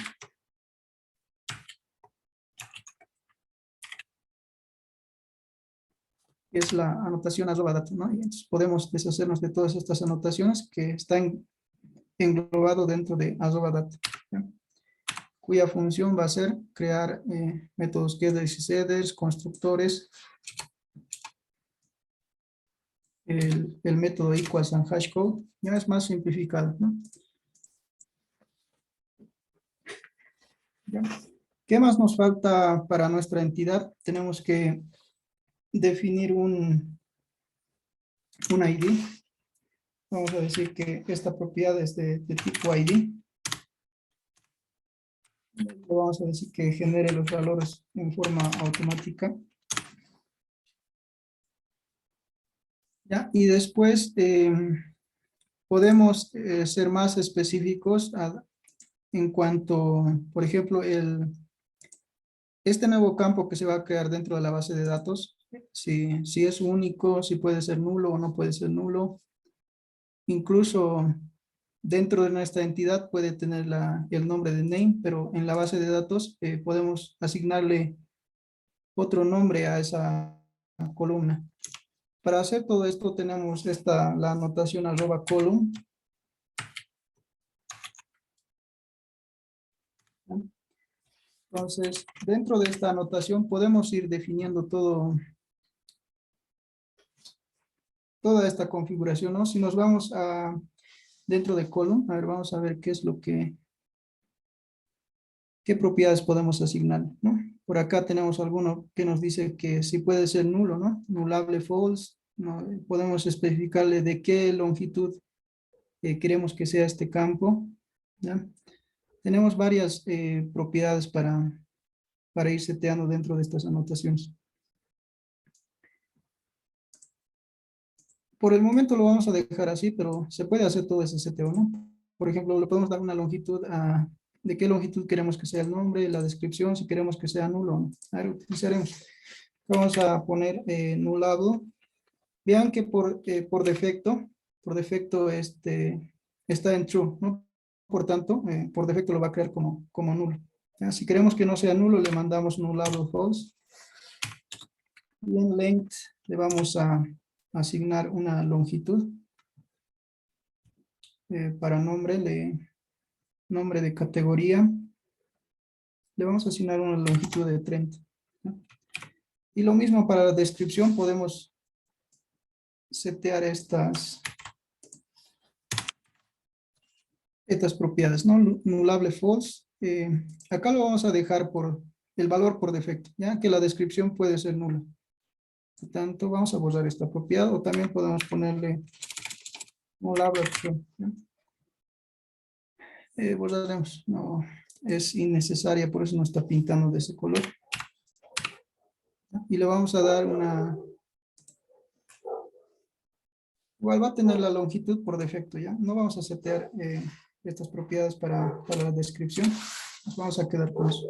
Que es la anotación arroba data, ¿no? Y entonces podemos deshacernos de todas estas anotaciones que están englobado dentro de arroba data, ¿ya? Cuya función va a ser crear métodos getters y setters, constructores, el método equals and hashcode, ya es más simplificado, ¿no? ¿Ya? ¿Qué más nos falta para nuestra entidad? Tenemos que definir un ID. Vamos a decir que esta propiedad es de tipo ID. Le vamos a decir que genere los valores en forma automática. ¿Ya? Y después podemos ser más específicos en cuanto, por ejemplo, este nuevo campo que se va a crear dentro de la base de datos, si es único, si puede ser nulo o no puede ser nulo. Incluso dentro de nuestra entidad puede tener el nombre de name, pero en la base de datos podemos asignarle otro nombre a esa columna. Para hacer todo esto tenemos la anotación arroba column. Entonces, dentro de esta anotación podemos ir definiendo toda esta configuración, ¿no? Si nos vamos dentro de column, a ver, vamos a ver qué es qué propiedades podemos asignar, ¿no? Por acá tenemos alguno que nos dice que si puede ser nulo, ¿no? Nulable false, ¿no? Podemos especificarle de qué longitud queremos que sea este campo, ¿ya? Tenemos varias propiedades para ir seteando dentro de estas anotaciones. Por el momento lo vamos a dejar así, pero se puede hacer todo ese seteo, ¿no? Por ejemplo, le podemos dar una longitud de qué longitud queremos que sea el nombre, la descripción, si queremos que sea nulo o no. A ver, utilizaremos. Vamos a poner nulado. Vean que por defecto está en true, ¿no? Por tanto, por defecto lo va a crear como nulo. ¿Ya? Si queremos que no sea nulo, le mandamos nulado false. Y en length le vamos a asignar una longitud. Para nombre de categoría, le vamos a asignar una longitud de 30. ¿No? Y lo mismo para la descripción, podemos setear estas propiedades, ¿no? Nulable false. Acá lo vamos a dejar por el valor por defecto, ya que la descripción puede ser nula. Por tanto, vamos a borrar esta propiedad o también podemos ponerle nulable opción. Borraremos, no es innecesaria, por eso no está pintando de ese color. Y le vamos a dar igual va a tener la longitud por defecto, ¿ya? No vamos a setear estas propiedades para la descripción. Nos vamos a quedar con eso.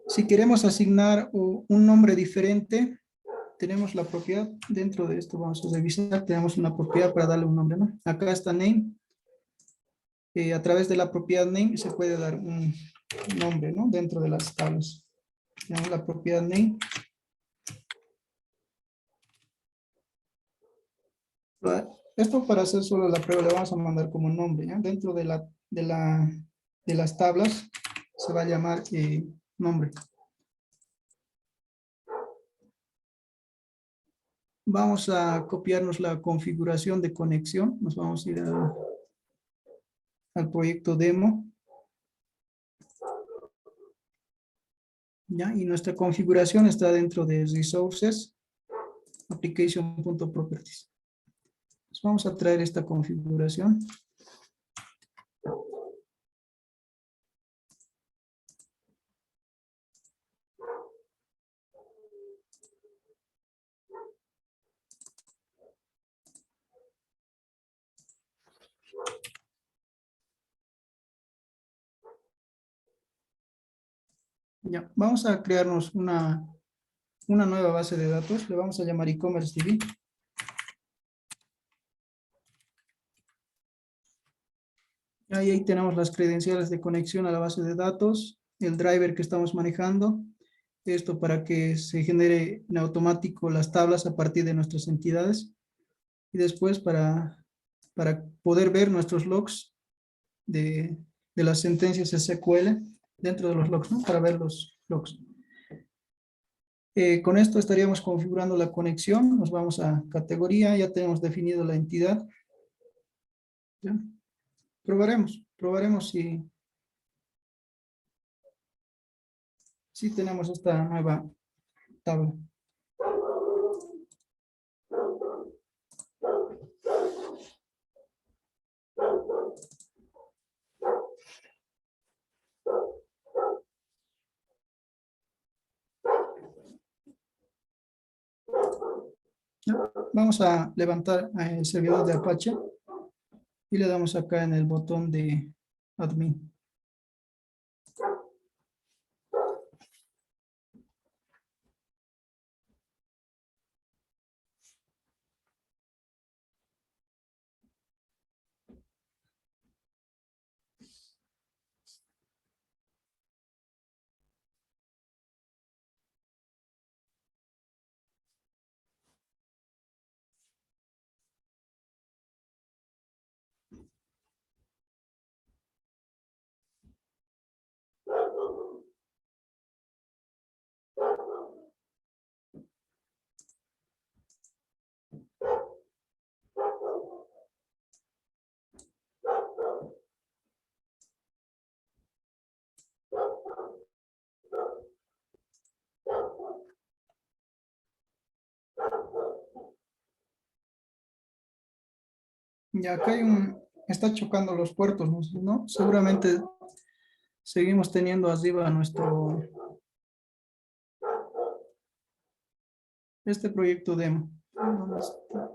Si queremos asignar un nombre diferente, tenemos la propiedad. Dentro de esto vamos a revisar. Tenemos una propiedad para darle un nombre, ¿no? Acá está name. A través de la propiedad name se puede dar un nombre, ¿no? Dentro de las tablas. Tenemos la propiedad name. Esto para hacer solo la prueba le vamos a mandar como nombre, ¿ya? Dentro de las tablas se va a llamar nombre. Vamos a copiarnos la configuración de conexión. Nos vamos a ir al proyecto demo. ¿Ya? Y nuestra configuración está dentro de resources, application.properties. Vamos a traer esta configuración. Ya, vamos a crearnos una nueva base de datos. Le vamos a llamar e-commerce TV. Ahí tenemos las credenciales de conexión a la base de datos, el driver que estamos manejando, esto para que se genere en automático las tablas a partir de nuestras entidades y después para poder ver nuestros logs de las sentencias SQL dentro de los logs, ¿no? Para ver los logs. Con esto estaríamos configurando la conexión, nos vamos a categoría, ya tenemos definido la entidad. ¿Ya? Probaremos si tenemos esta nueva tabla. ¿Ya? Vamos a levantar el servidor de Apache y le damos acá en el botón de admin. Ya acá está chocando los puertos, ¿no? Seguramente seguimos teniendo arriba este proyecto demo. ¿Dónde está?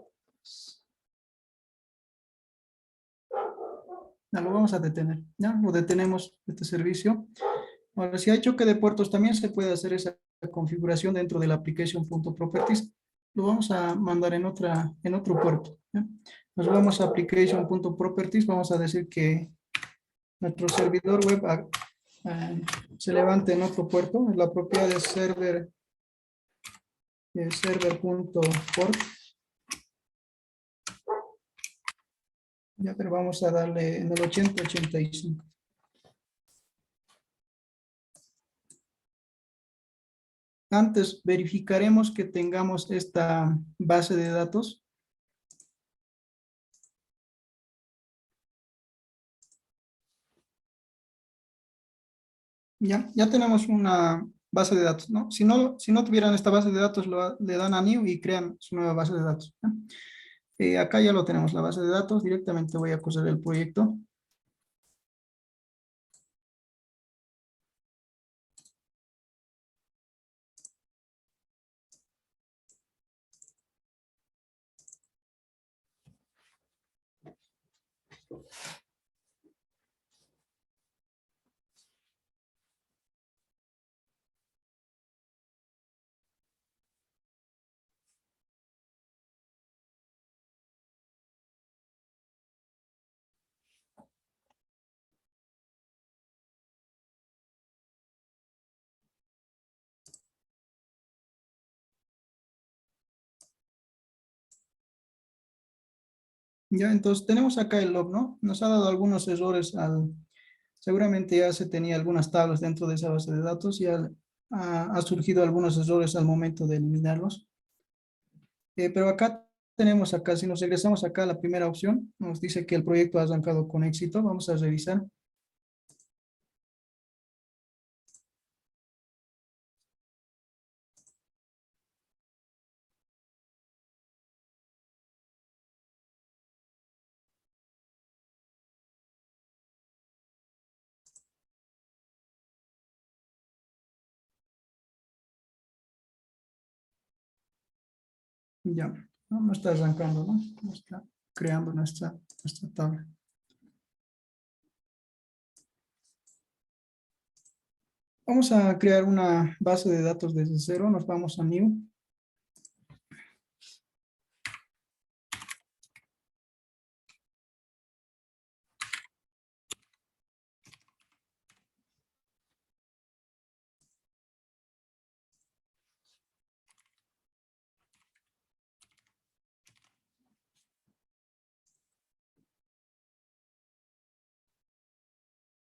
Ya lo vamos a detener, ya lo detenemos este servicio. Ahora, si hay choque de puertos, también se puede hacer esa configuración dentro de la application.properties. Lo vamos a mandar en otro puerto. ¿Ya? Nos vamos a application.properties, vamos a decir que nuestro servidor web se levante en otro puerto, la propiedad de server.port. Ya, pero vamos a darle en el 8085. Antes verificaremos que tengamos esta base de datos. Ya tenemos una base de datos, ¿no? Si no tuvieran esta base de datos, le dan a new y crean su nueva base de datos. ¿Ya? Acá ya lo tenemos, la base de datos. Directamente voy a coser el proyecto. Ya, entonces tenemos acá el log, ¿no? Nos ha dado algunos errores seguramente ya se tenía algunas tablas dentro de esa base de datos y ha surgido algunos errores al momento de eliminarlos. Pero acá tenemos acá, si nos regresamos acá a la primera opción, nos dice que el proyecto ha arrancado con éxito. Vamos a revisar. Ya, no está arrancando, ¿no? No está creando nuestra tabla. Vamos a crear una base de datos desde cero. Nos vamos a New.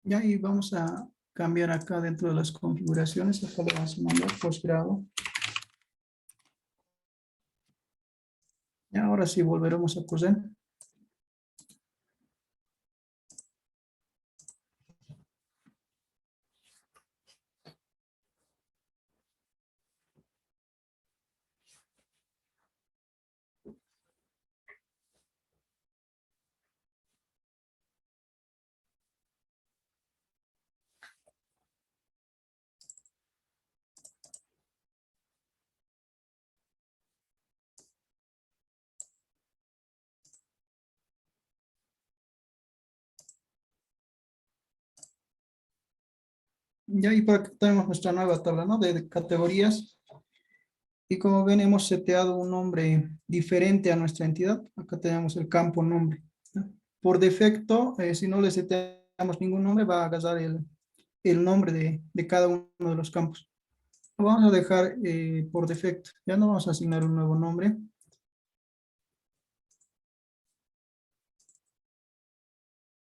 Ya, y vamos a cambiar acá dentro de las configuraciones. Acá le vamos a mandar postgrado. Y ahora sí volveremos a coser. Ya, y por acá tenemos nuestra nueva tabla, ¿no? De categorías. Y como ven, hemos seteado un nombre diferente a nuestra entidad. Acá tenemos el campo nombre, ¿no? Por defecto, si no le seteamos ningún nombre, va a agarrar el nombre de cada uno de los campos. Lo vamos a dejar por defecto. Ya no vamos a asignar un nuevo nombre.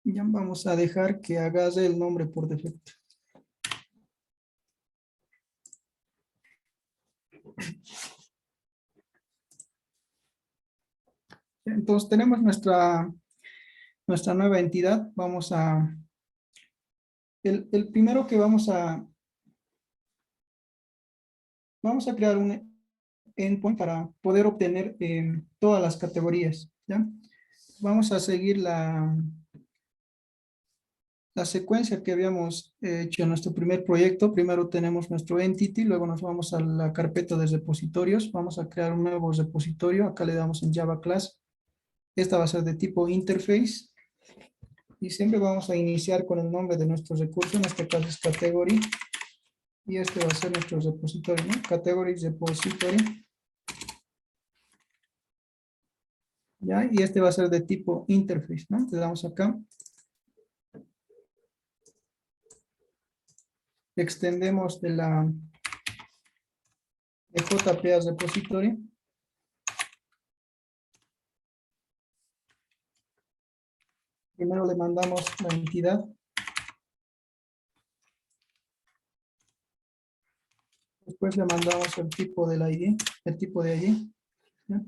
Ya vamos a dejar que agarre el nombre por defecto. Entonces tenemos nuestra nueva entidad. El primero que vamos a crear un endpoint para poder obtener todas las categorías, ¿ya? Vamos a seguir la secuencia que habíamos hecho en nuestro primer proyecto. Primero tenemos nuestro entity, luego nos vamos a la carpeta de repositorios. Vamos a crear un nuevo repositorio. Acá le damos en Java Class. Esta va a ser de tipo interface. Y siempre vamos a iniciar con el nombre de nuestro recurso. En este caso es category. Y este va a ser nuestro repositorio, ¿no? Category repository. ¿Ya? Y este va a ser de tipo interface, ¿no? Le damos acá. Extendemos de JPA repository. Primero le mandamos la entidad. Después le mandamos el tipo del ID, el tipo de ID. ¿Ya?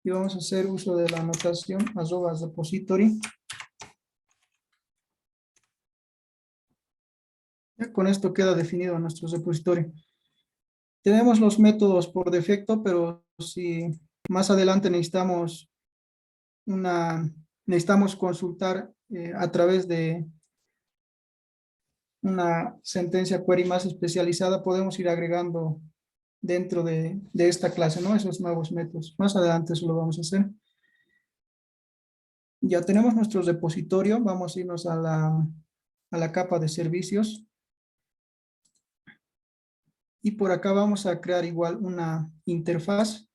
Y vamos a hacer uso de la anotación @repository. Ya con esto queda definido nuestro repositorio. Tenemos los métodos por defecto, pero si más adelante necesitamos consultar a través de una sentencia query más especializada, podemos ir agregando dentro de esta clase, ¿no? Esos nuevos métodos. Más adelante eso lo vamos a hacer. Ya tenemos nuestro repositorio. Vamos a irnos a la capa de servicios. Y por acá vamos a crear igual una interfaz.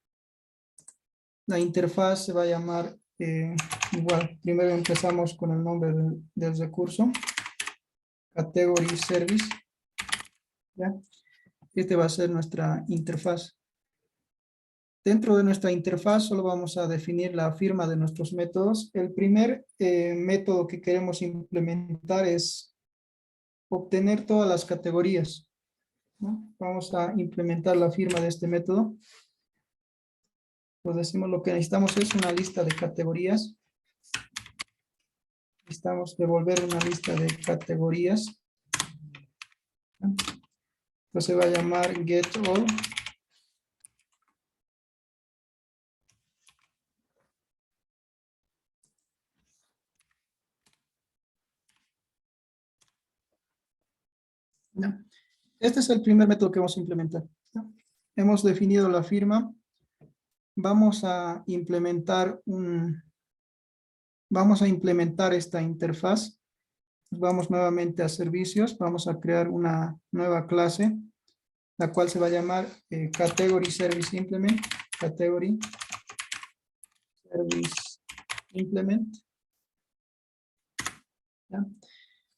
La interfaz se va a llamar igual. Primero empezamos con el nombre del recurso. Category Service. ¿Ya? Este va a ser nuestra interfaz. Dentro de nuestra interfaz solo vamos a definir la firma de nuestros métodos. El primer método que queremos implementar es obtener todas las categorías, ¿no? Vamos a implementar la firma de este método. Pues decimos lo que necesitamos es una lista de categorías. Necesitamos devolver una lista de categorías. Entonces se va a llamar getAll. ¿No? Este es el primer método que vamos a implementar, ¿no? Hemos definido la firma. vamos a implementar esta interfaz. Vamos nuevamente a servicios, vamos a crear una nueva clase, la cual se va a llamar Category Service Implement, Category Service Implement. ¿Ya?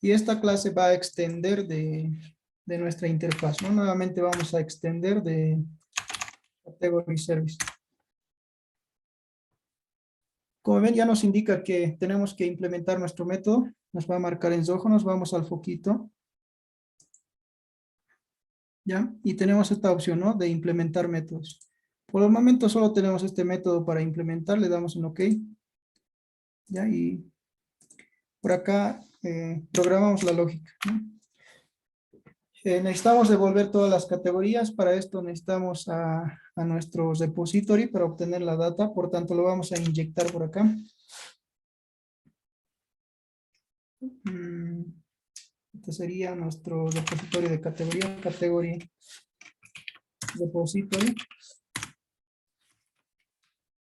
Y esta clase va a extender de nuestra interfaz, ¿no? Nuevamente vamos a extender de Category Service. Como ven, ya nos indica que tenemos que implementar nuestro método. Nos va a marcar en rojo, nos vamos al foquito. ¿Ya? Y tenemos esta opción, ¿no? De implementar métodos. Por el momento solo tenemos este método para implementar, le damos un OK. ¿Ya? Y por acá programamos la lógica, ¿no? Necesitamos devolver todas las categorías. Para esto necesitamos a nuestro repository para obtener la data. Por tanto, lo vamos a inyectar por acá. Este sería nuestro repositorio de categoría, category repository.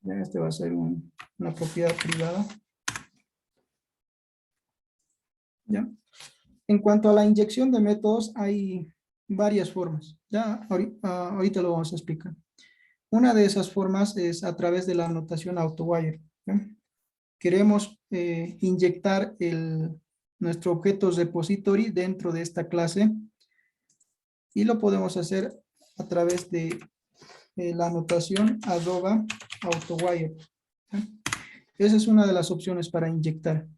Ya, este va a ser una propiedad privada. ¿Ya? En cuanto a la inyección de métodos, hay varias formas. Ya, ahorita lo vamos a explicar. Una de esas formas es a través de la anotación AutoWire. ¿Ya? Queremos inyectar nuestro objeto repository dentro de esta clase y lo podemos hacer a través de la anotación @AutoWire. ¿Ya? Esa es una de las opciones para inyectar.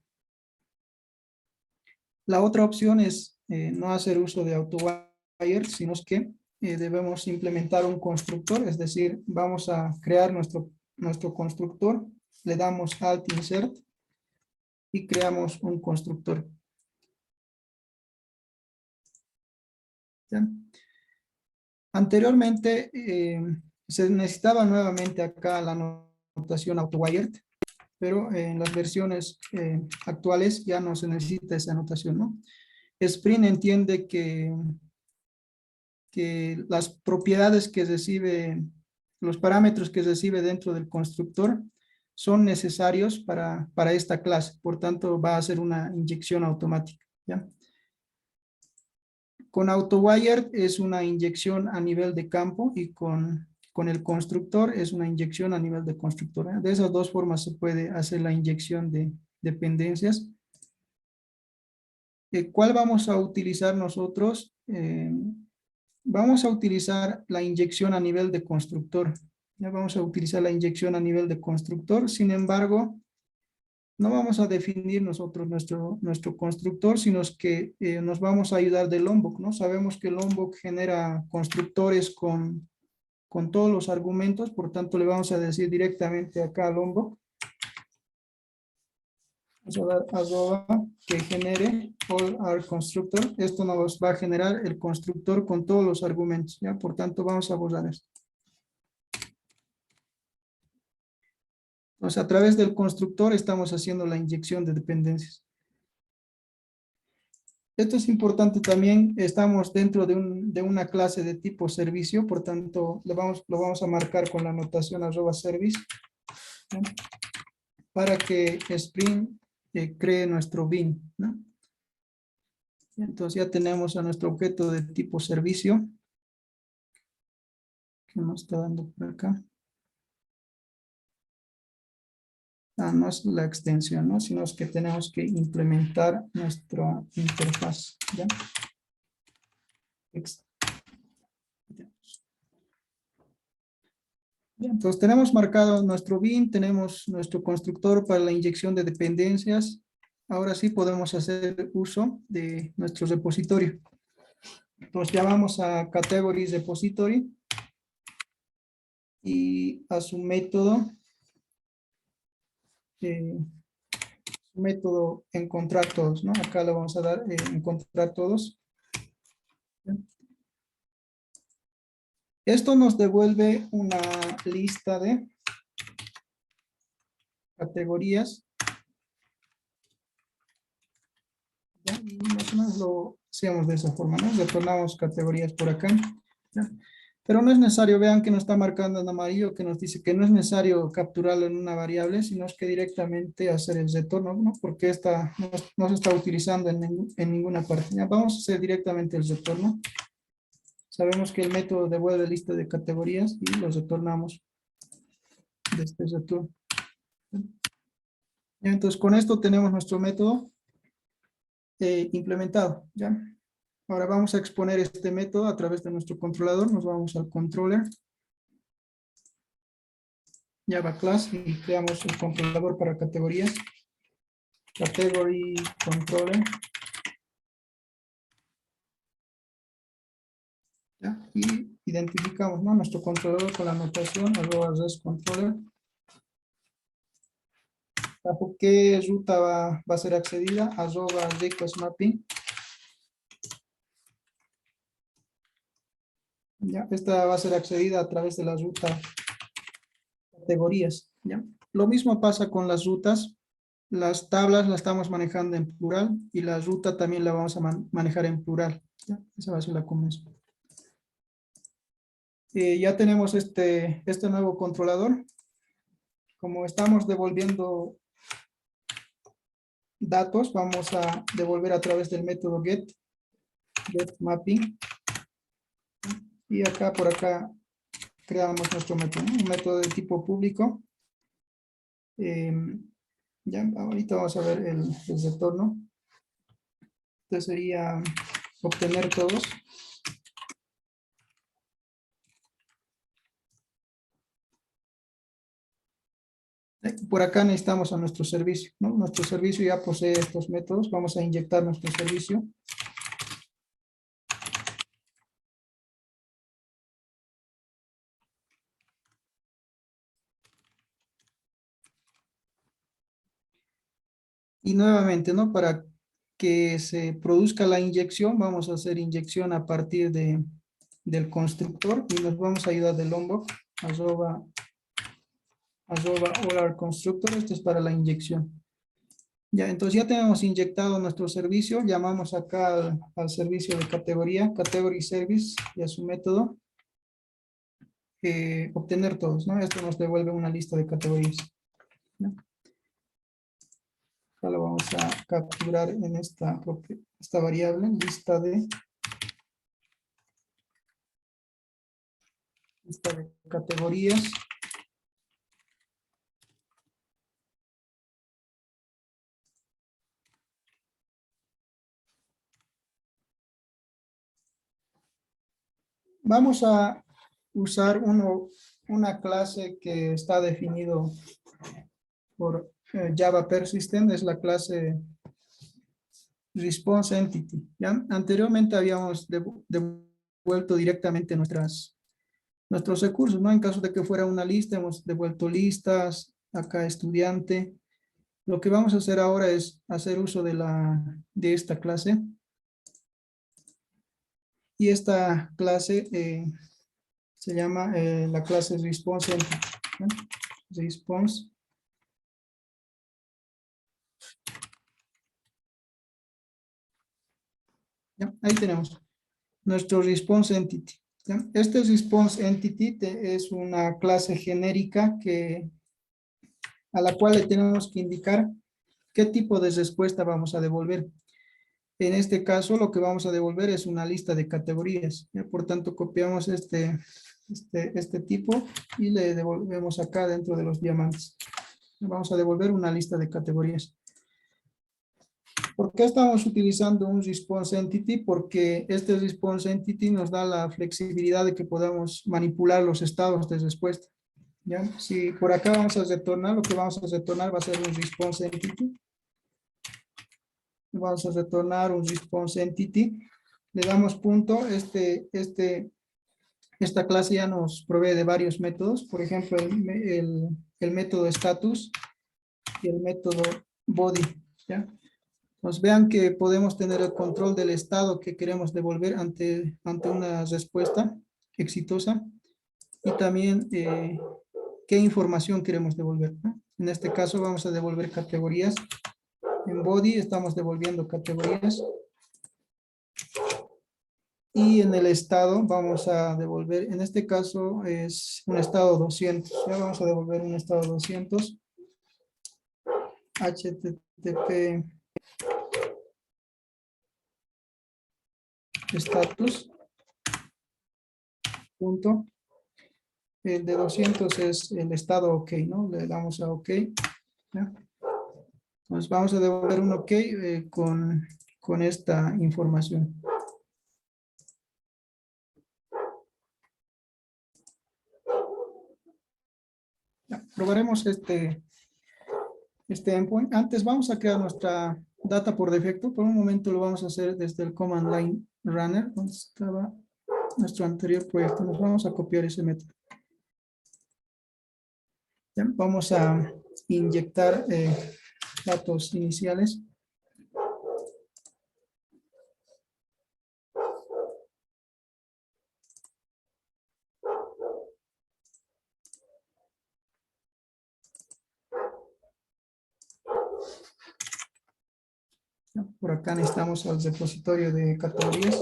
La otra opción es no hacer uso de AutoWire, sino que debemos implementar un constructor, es decir, vamos a crear nuestro constructor, le damos Alt Insert y creamos un constructor. ¿Ya? Anteriormente se necesitaba nuevamente acá la anotación AutoWire, pero en las versiones actuales ya no se necesita esa anotación, ¿no? Spring entiende que las propiedades que recibe, los parámetros que recibe dentro del constructor son necesarios para esta clase. Por tanto, va a hacer una inyección automática. ¿Ya? Con AutoWire es una inyección a nivel de campo y con el constructor es una inyección a nivel de constructor. ¿Eh? De esas dos formas se puede hacer la inyección de dependencias. ¿Cuál vamos a utilizar nosotros? Vamos a utilizar la inyección a nivel de constructor. Ya vamos a utilizar la inyección a nivel de constructor. Sin embargo, no vamos a definir nosotros nuestro constructor, sino que nos vamos a ayudar del Lombok, ¿no? Sabemos que el Lombok genera constructores con todos los argumentos, por tanto le vamos a decir directamente acá al Lombok. Vamos a dar arroba que genere all our constructor. Esto nos va a generar el constructor con todos los argumentos, ¿ya? Por tanto, vamos a borrar esto. Entonces, a través del constructor estamos haciendo la inyección de dependencias. Esto es importante también, estamos dentro de una clase de tipo servicio, por tanto, lo vamos a marcar con la anotación @service, ¿no? Para que Spring cree nuestro bin, ¿no? Entonces ya tenemos a nuestro objeto de tipo servicio, que nos está dando por acá. No es la extensión, ¿no? Sino es que tenemos que implementar nuestra interfaz, ¿ya? Entonces tenemos marcado nuestro bin, tenemos nuestro constructor para la inyección de dependencias. Ahora sí podemos hacer uso de nuestro repositorio. Entonces ya vamos a Categories Repository y a su método encontrar todos, ¿no? Acá le vamos a dar encontrar todos. Esto nos devuelve una lista de categorías. ¿Ya? Y más o menos lo hacemos de esa forma, ¿no? Retornamos categorías por acá. ¿Ya? Pero no es necesario, vean que nos está marcando en amarillo, que nos dice que no es necesario capturarlo en una variable, sino es que directamente hacer el retorno, ¿no? Porque esta no se está utilizando en ninguna parte. Ya, vamos a hacer directamente el retorno. Sabemos que el método devuelve lista de categorías y los retornamos de este retorno. Entonces, con esto tenemos nuestro método implementado, ¿ya? Ahora vamos a exponer este método a través de nuestro controlador. Nos vamos al controller, Java Class, y creamos el controlador para categorías. Category Controller. ¿Ya? Y identificamos, ¿no?, nuestro controlador con la notación @ResController. ¿Bajo qué ruta va a ser accedida? @requestMapping. ¿Ya? Esta va a ser accedida a través de la ruta categorías. ¿Ya? Lo mismo pasa con las rutas. Las tablas las estamos manejando en plural y la ruta también la vamos a manejar en plural. ¿Ya? Esa va a ser la convención. Ya tenemos este nuevo controlador. Como estamos devolviendo datos, vamos a devolver a través del método getMapping. Y acá, por acá, creamos nuestro método, ¿no? Un método de tipo público. Ya, ahorita vamos a ver el retorno. Este sería obtener todos. Por acá necesitamos a nuestro servicio, ¿no? Nuestro servicio ya posee estos métodos. Vamos a inyectar nuestro servicio. Y nuevamente, ¿no?, para que se produzca la inyección, vamos a hacer inyección a partir del constructor y nos vamos a ayudar del lombok, @OR constructor. Esto es para la inyección. Ya, entonces ya tenemos inyectado nuestro servicio. Llamamos acá al servicio de categoría, category service, y a su método. Obtener todos, ¿no? Esto nos devuelve una lista de categorías, ¿no? Acá lo vamos a capturar en esta variable, lista de categorías. Vamos a usar una clase que está definido por Java Persistent, es la clase Response Entity. ¿Ya? Anteriormente habíamos devuelto directamente nuestros recursos, ¿no? En caso de que fuera una lista, hemos devuelto listas, acá estudiante. Lo que vamos a hacer ahora es hacer uso de esta clase. Y esta clase se llama la clase Response Entity, ¿no? Response. ¿Ya? Ahí tenemos nuestro Response Entity. ¿Ya? Este Response Entity es una clase genérica a la cual le tenemos que indicar qué tipo de respuesta vamos a devolver. En este caso, lo que vamos a devolver es una lista de categorías. ¿Ya? Por tanto, copiamos este tipo y le devolvemos acá dentro de los diamantes. Vamos a devolver una lista de categorías. ¿Por qué estamos utilizando un Response Entity? Porque este Response Entity nos da la flexibilidad de que podamos manipular los estados de respuesta. ¿Ya? Si por acá vamos a retornar, lo que vamos a retornar va a ser un Response Entity. Vamos a retornar un Response Entity. Le damos punto. Esta clase ya nos provee de varios métodos. Por ejemplo, el método status y el método body. ¿Ya? Nos vean que podemos tener el control del estado que queremos devolver ante una respuesta exitosa y también qué información queremos devolver, ¿no? En este caso vamos a devolver categorías. En body estamos devolviendo categorías. Y en el estado vamos a devolver, en este caso es un estado 200. Ya vamos a devolver un estado 200. HTTP status punto. El de 200 es el estado OK, ¿no? Le damos a OK. ¿Ya? Entonces vamos a devolver un OK con esta información. Ya, probaremos este endpoint. Antes vamos a crear nuestra data por defecto. Por un momento lo vamos a hacer desde el command line runner, donde estaba nuestro anterior proyecto. Nos vamos a copiar ese método. Ya, vamos a inyectar datos iniciales. Ya, por acá necesitamos el repositorio de categorías.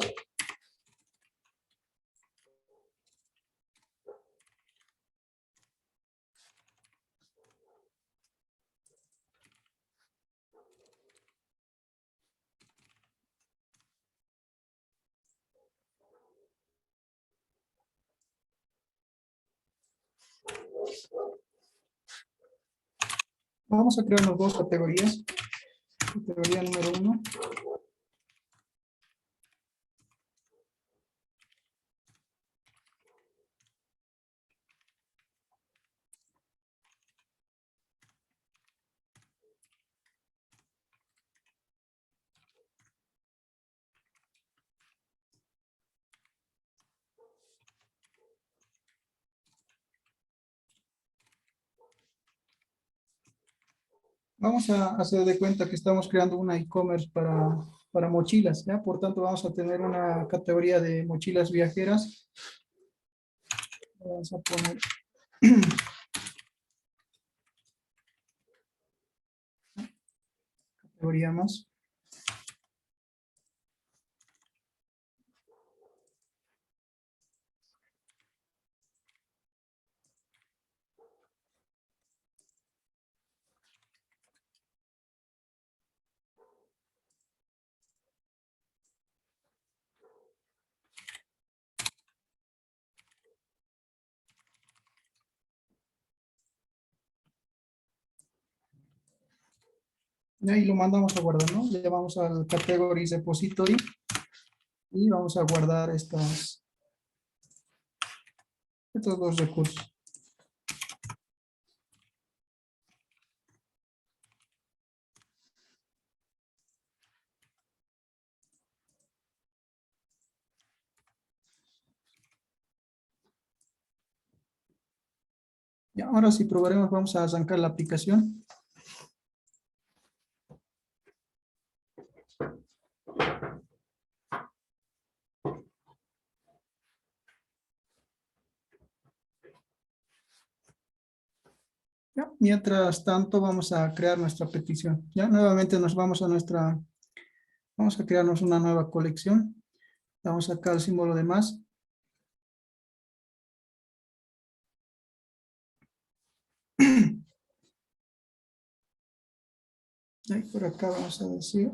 Vamos a crearnos dos categorías. Categoría número 1. Vamos a hacer de cuenta que estamos creando una e-commerce para mochilas, ¿ya? Por tanto, vamos a tener una categoría de mochilas viajeras. Vamos a poner categoría más. Y ahí lo mandamos a guardar, ¿no? Le vamos al categories repository y vamos a guardar estos dos recursos. Ya, ahora sí probaremos, vamos a arrancar la aplicación. Ya, mientras tanto vamos a crear nuestra petición. Ya, nuevamente nos vamos a vamos a crearnos una nueva colección. Damos acá el símbolo de más. Y por acá vamos a decir,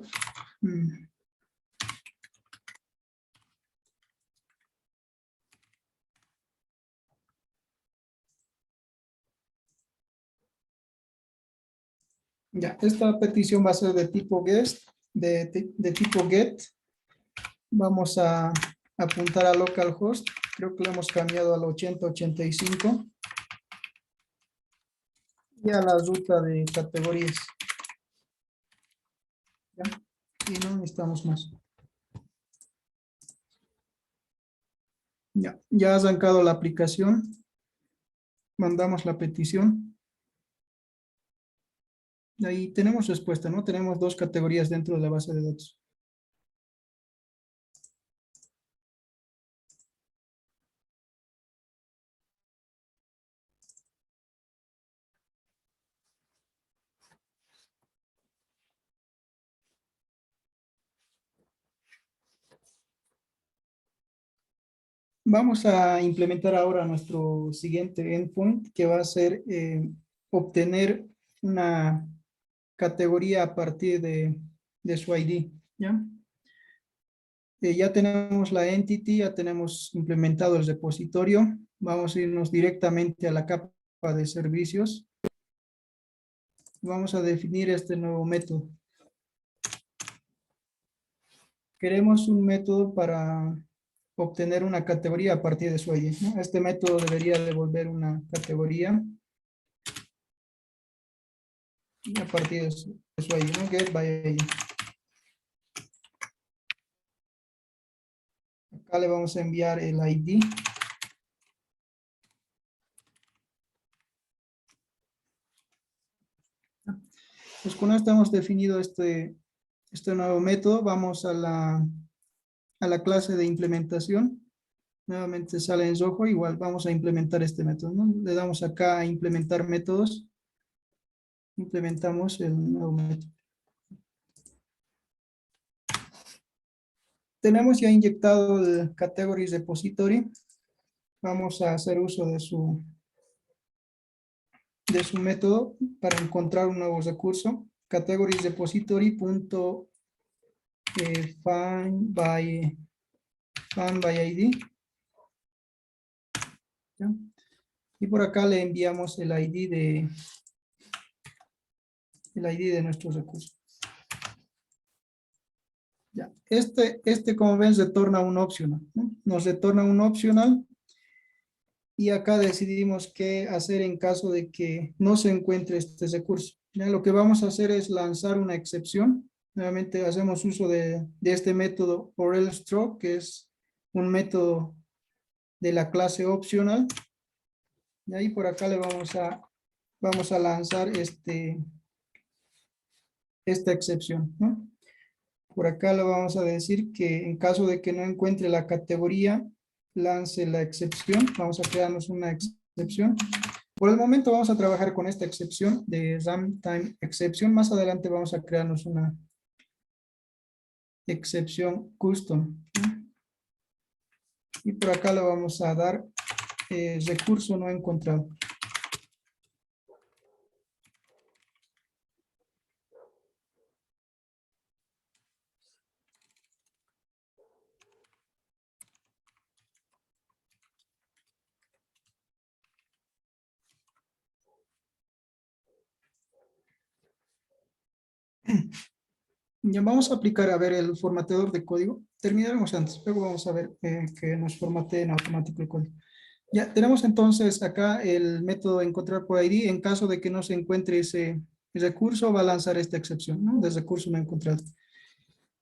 ya, esta petición va a ser de tipo guest, de tipo get. Vamos a apuntar a localhost. Creo que lo hemos cambiado al 8085. Y a la ruta de categorías. ¿Ya? Y no necesitamos más. Ya ha arrancado la aplicación. Mandamos la petición. Ahí tenemos respuesta, ¿no? Tenemos dos categorías dentro de la base de datos. Vamos a implementar ahora nuestro siguiente endpoint, que va a ser obtener una categoría a partir de su ID, ¿ya? Ya tenemos la entity, ya tenemos implementado el repositorio. Vamos a irnos directamente a la capa de servicios. Vamos a definir este nuevo método. Queremos un método para obtener una categoría a partir de su ID, ¿no? Este método debería devolver una categoría y a partir de su ID, ¿no? Get by ID. Acá le vamos a enviar el ID. Pues con esto hemos definido este nuevo método. Vamos a la clase de implementación. Nuevamente sale en rojo, igual vamos a implementar este método, ¿no? Le damos acá a implementar métodos. Implementamos el nuevo método. Tenemos ya inyectado el category repository. Vamos a hacer uso de su método para encontrar un nuevo recurso. Category repository punto find by ID. ¿Ya? Y por acá le enviamos el ID de nuestro recurso. Ya. Como ven, retorna un optional, ¿no? Nos retorna un optional y acá decidimos qué hacer en caso de que no se encuentre este recurso. ¿Ya? Lo que vamos a hacer es lanzar una excepción. Nuevamente hacemos uso de este método orElse_throw, que es un método de la clase optional. Y ahí por acá le vamos a lanzar esta excepción, ¿no? Por acá le vamos a decir que en caso de que no encuentre la categoría, lance la excepción. Vamos a crearnos una excepción. Por el momento vamos a trabajar con esta excepción de runtime exception. Más adelante vamos a crearnos una excepción custom. Y por acá le vamos a dar recurso no encontrado. Ya vamos a aplicar a ver el formateador de código. Terminaremos antes, luego vamos a ver que nos formatee en automático el código. Ya tenemos entonces acá el método encontrar por ID. En caso de que no se encuentre ese recurso, va a lanzar esta excepción, ¿no? De recurso no encontrado.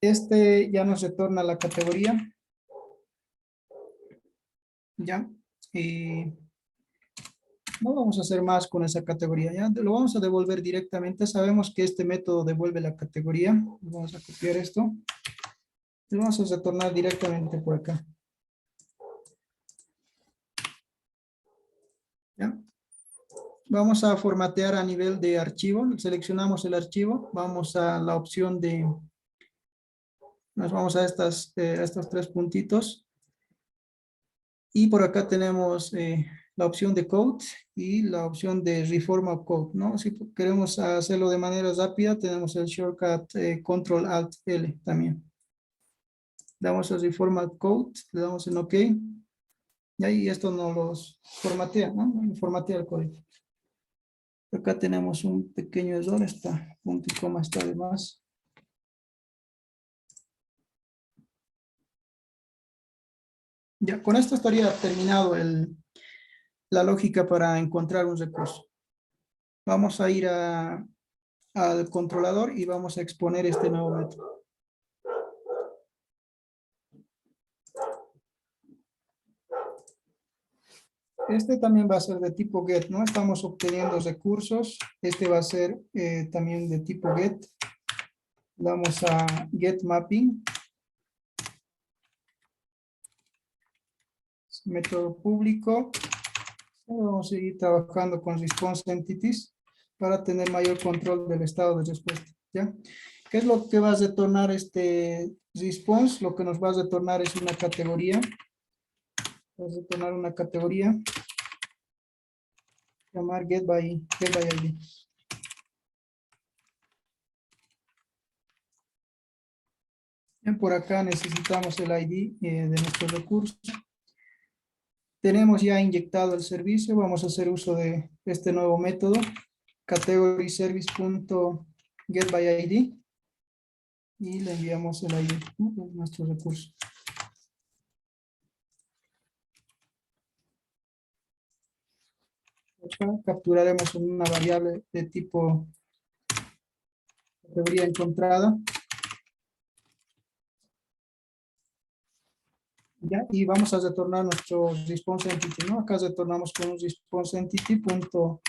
Ya nos retorna la categoría. Ya. Y no vamos a hacer más con esa categoría, ya. Lo vamos a devolver directamente. Sabemos que este método devuelve la categoría. Vamos a copiar esto. Y vamos a retornar directamente por acá. ¿Ya? Vamos a formatear a nivel de archivo. Seleccionamos el archivo. Vamos a la opción nos vamos a estos tres puntitos. Y por acá tenemos la opción de code y la opción de reformat code, ¿no? Si queremos hacerlo de manera rápida, tenemos el shortcut Control Alt L también. Damos a reformat code, le damos en OK. Y ahí esto nos los formatea, ¿no? Formatea el código. Acá tenemos un pequeño error, punto y coma está de más. Ya, con esto estaría terminado la lógica para encontrar un recurso. Vamos a ir al controlador y vamos a exponer este nuevo método. Este también va a ser de tipo get, ¿no? Estamos obteniendo recursos. Este va a ser también de tipo get. Vamos a get mapping. Método público. Vamos a seguir trabajando con response entities para tener mayor control del estado de respuesta, ¿ya? ¿Qué es lo que va a retornar este response? Lo que nos va a retornar es una categoría. Vamos a tomar una categoría, llamar get by ID. Bien, por acá necesitamos el ID de nuestro recurso. Tenemos ya inyectado el servicio, vamos a hacer uso de este nuevo método, categoryService.getById, y le enviamos el ID, ¿no?, de nuestro recurso. Acá capturaremos una variable de tipo categoría encontrada. ¿Ya? Y vamos a retornar nuestro response entity, ¿no? Acá retornamos con un response entity punto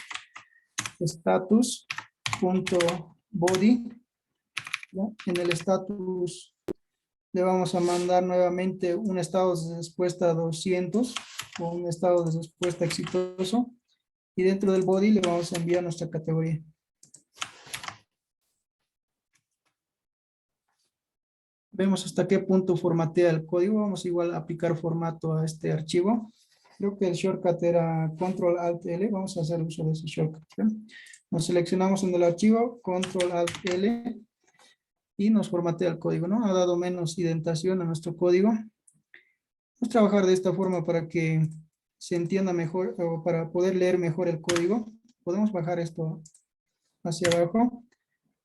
status punto body. ¿Ya? En el status le vamos a mandar nuevamente un estado de respuesta 200 o un estado de respuesta exitoso, y dentro del body le vamos a enviar nuestra categoría. Vemos hasta qué punto formatea el código. Vamos igual a aplicar formato a este archivo. Creo que el shortcut era Control Alt L. Vamos a hacer uso de ese shortcut. ¿Sí? Nos seleccionamos en el archivo, Control Alt L, y nos formatea el código, ¿no? Ha dado menos indentación a nuestro código. Vamos a trabajar de esta forma para que se entienda mejor, o para poder leer mejor el código. Podemos bajar esto hacia abajo.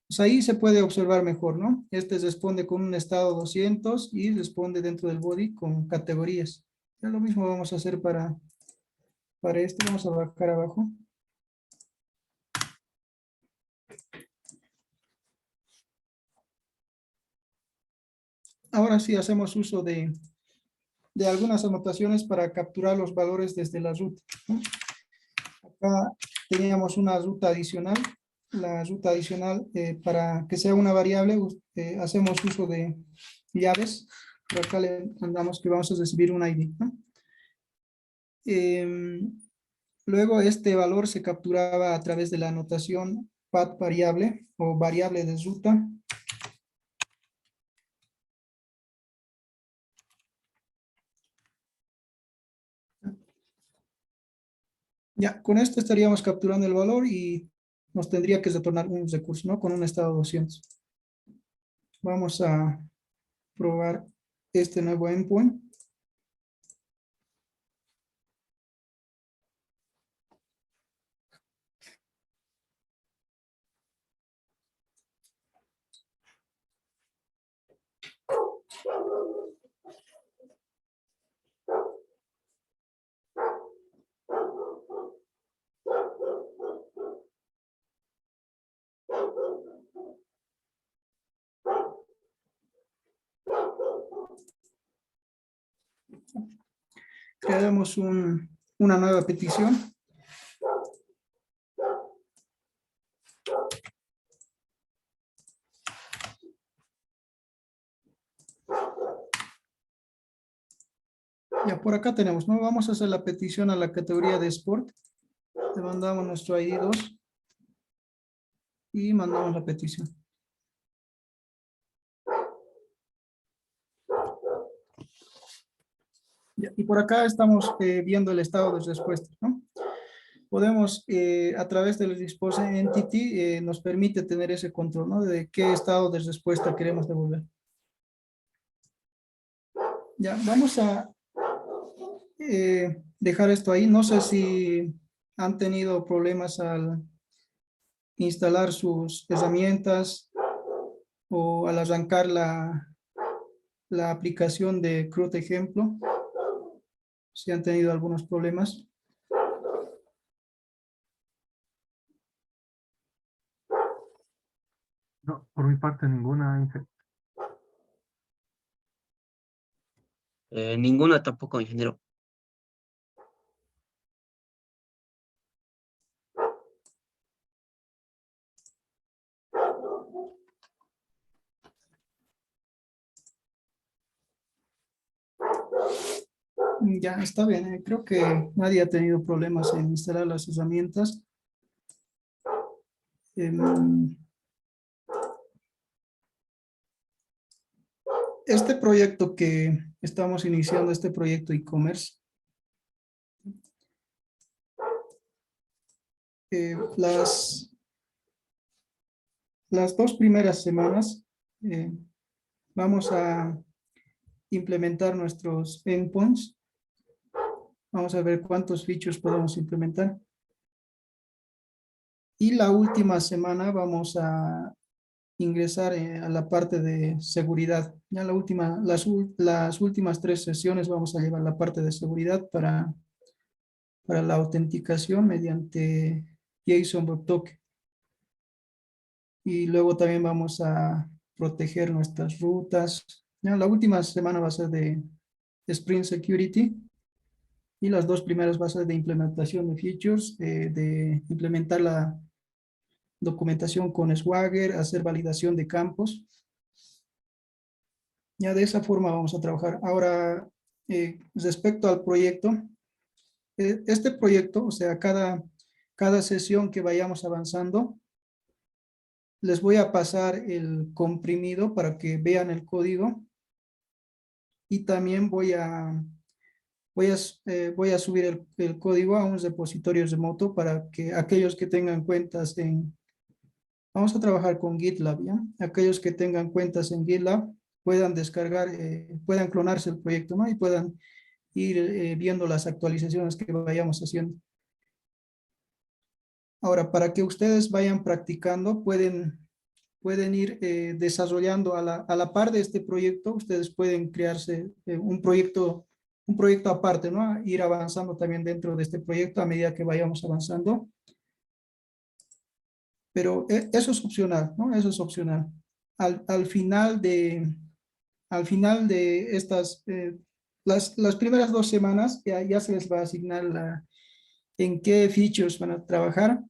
Pues ahí se puede observar mejor, ¿no? Este responde con un estado 200 y responde dentro del body con categorías. Ya lo mismo vamos a hacer para esto. Vamos a bajar abajo. Ahora sí hacemos uso de algunas anotaciones para capturar los valores desde la ruta, ¿no? Acá teníamos una ruta adicional. La ruta adicional, para que sea una variable, hacemos uso de llaves. Por acá le mandamos que vamos a recibir un ID, ¿no? Luego este valor se capturaba a través de la anotación path variable o variable de ruta. Ya, con esto estaríamos capturando el valor y nos tendría que retornar un recurso, ¿no? Con un estado 200. Vamos a probar este nuevo endpoint. Creamos una nueva petición. Ya por acá tenemos, ¿no? Vamos a hacer la petición a la categoría de Sport. Le mandamos nuestro ID 2 y mandamos la petición. Ya, y por acá estamos viendo el estado de respuesta, ¿no? Podemos, a través del response entity, nos permite tener ese control, ¿no? De qué estado de respuesta queremos devolver. Ya, vamos a dejar esto ahí. No sé si han tenido problemas al instalar sus herramientas o al arrancar la aplicación de CRUD ejemplo. Si han tenido algunos problemas. No, por mi parte ninguna, Inge. Ninguna tampoco, ingeniero. Ya, está bien. Creo que nadie ha tenido problemas en instalar las herramientas. Este proyecto que estamos iniciando, este proyecto e-commerce, las 2 primeras semanas vamos a implementar nuestros endpoints. Vamos a ver cuántos features podemos implementar. Y la última semana vamos a ingresar a la parte de seguridad. Ya las últimas 3 sesiones vamos a llevar la parte de seguridad para la autenticación mediante JSON Web Token. Y luego también vamos a proteger nuestras rutas. Ya la última semana va a ser de Spring Security y las 2 primeras va a ser de implementación de features, de implementar la documentación con Swagger, hacer validación de campos. Ya de esa forma vamos a trabajar. Ahora, respecto al proyecto, este proyecto, o sea, cada sesión que vayamos avanzando, les voy a pasar el comprimido para que vean el código y también voy a subir el código a unos repositorios remoto para que aquellos que tengan cuentas vamos a trabajar con GitLab, ¿ya? Aquellos que tengan cuentas en GitLab puedan descargar, puedan clonarse el proyecto, ¿no? Y puedan ir viendo las actualizaciones que vayamos haciendo. Ahora, para que ustedes vayan practicando, pueden ir desarrollando a la par de este proyecto, ustedes pueden crearse un proyecto aparte, ¿no? Ir avanzando también dentro de este proyecto a medida que vayamos avanzando. Pero eso es opcional, ¿no? Eso es opcional. Al final de estas, las primeras 2 semanas, ya se les va a asignar en qué features van a trabajar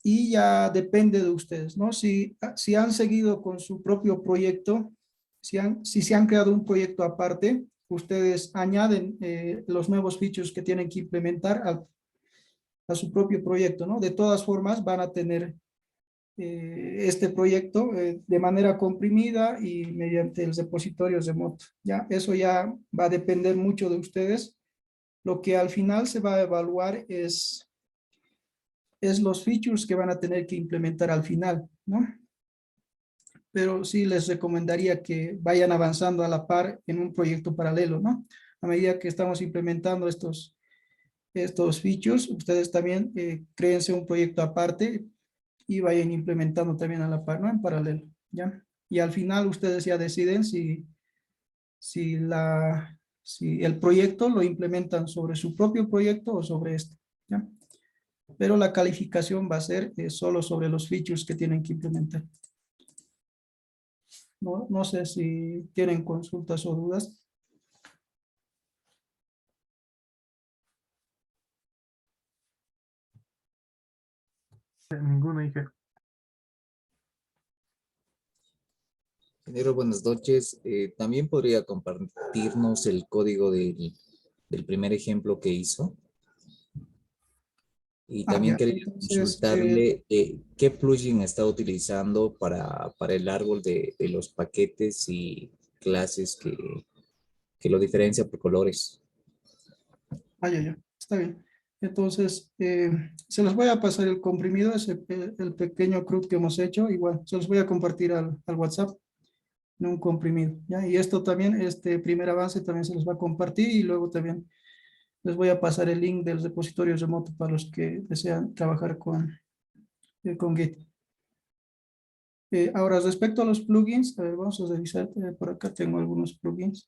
y ya depende de ustedes, ¿no? Si han seguido con su propio proyecto, si se han creado un proyecto aparte, ustedes añaden los nuevos features que tienen que implementar a su propio proyecto, ¿no? De todas formas, van a tener este proyecto de manera comprimida y mediante el repositorio remoto. Ya, eso ya va a depender mucho de ustedes. Lo que al final se va a evaluar es los features que van a tener que implementar al final, ¿no? Pero sí les recomendaría que vayan avanzando a la par en un proyecto paralelo, ¿no? A medida que estamos implementando estos features, ustedes también créense un proyecto aparte y vayan implementando también a la par, ¿no? En paralelo, ¿ya? Y al final ustedes ya deciden si el proyecto lo implementan sobre su propio proyecto o sobre este, ¿ya? Pero la calificación va a ser solo sobre los features que tienen que implementar. No sé si tienen consultas o dudas. Ninguna dije. Ingeniero, buenas noches. ¿También podría compartirnos el código del primer ejemplo que hizo? Y también Ya, quería entonces, consultarle qué plugin está utilizando para el árbol de los paquetes y clases que lo diferencia por colores. ya, está bien. Entonces, se los voy a pasar el comprimido, el pequeño CRUD que hemos hecho, igual, se los voy a compartir al WhatsApp en un comprimido, ¿ya? Y esto también, este primer avance también se los va a compartir y luego también les voy a pasar el link del repositorio remoto para los que desean trabajar con Git. Ahora, respecto a los plugins, a ver, vamos a revisar, por acá tengo algunos plugins.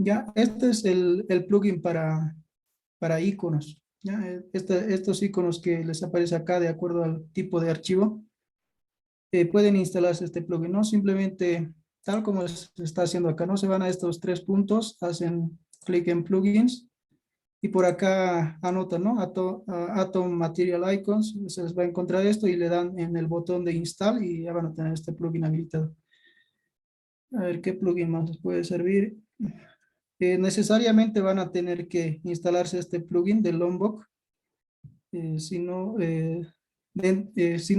Ya, este es el plugin para iconos. ¿Ya? Estos iconos que les aparece acá de acuerdo al tipo de archivo, pueden instalarse este plugin, ¿no? Simplemente, tal como se está haciendo acá, ¿no? Se van a estos 3 puntos, hacen clic en plugins y por acá anotan, ¿no? Atom Material Icons, se les va a encontrar esto y le dan en el botón de install y ya van a tener este plugin habilitado. A ver qué plugin más les puede servir. Necesariamente van a tener que instalarse este plugin de Lombok. Si no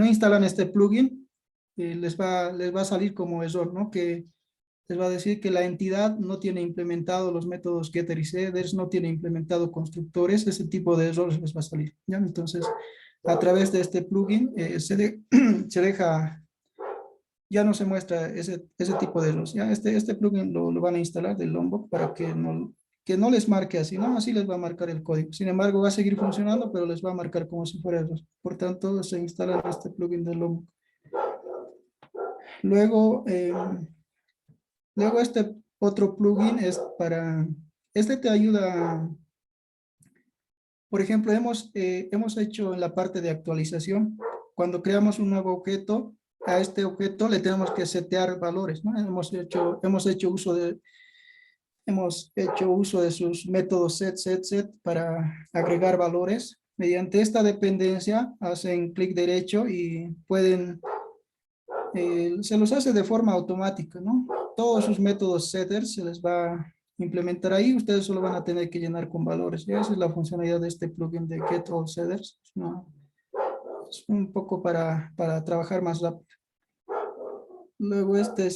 instalan este plugin, les va a salir como error, ¿no? Que les va a decir que la entidad no tiene implementado los métodos getter y setters, no tiene implementado constructores, ese tipo de errores les va a salir, ¿ya? Entonces, a través de este plugin se deja, ya no se muestra ese tipo de errores, ¿ya? Este plugin lo van a instalar del Lombok para que no les marque así, ¿no? Así les va a marcar el código. Sin embargo, va a seguir funcionando, pero les va a marcar como si fuera error. Por tanto, se instala este plugin del Lombok. Luego, luego este otro plugin es este te ayuda, por ejemplo, hemos hecho en la parte de actualización, cuando creamos un nuevo objeto, a este objeto le tenemos que setear valores, ¿no? Hemos hecho uso de sus métodos set para agregar valores. Mediante esta dependencia hacen clic derecho y se los hace de forma automática, ¿no? Todos sus métodos setters se les va a implementar ahí, ustedes solo van a tener que llenar con valores. Y esa es la funcionalidad de este plugin de Get All Setters. Es un poco para trabajar más rápido. Luego este,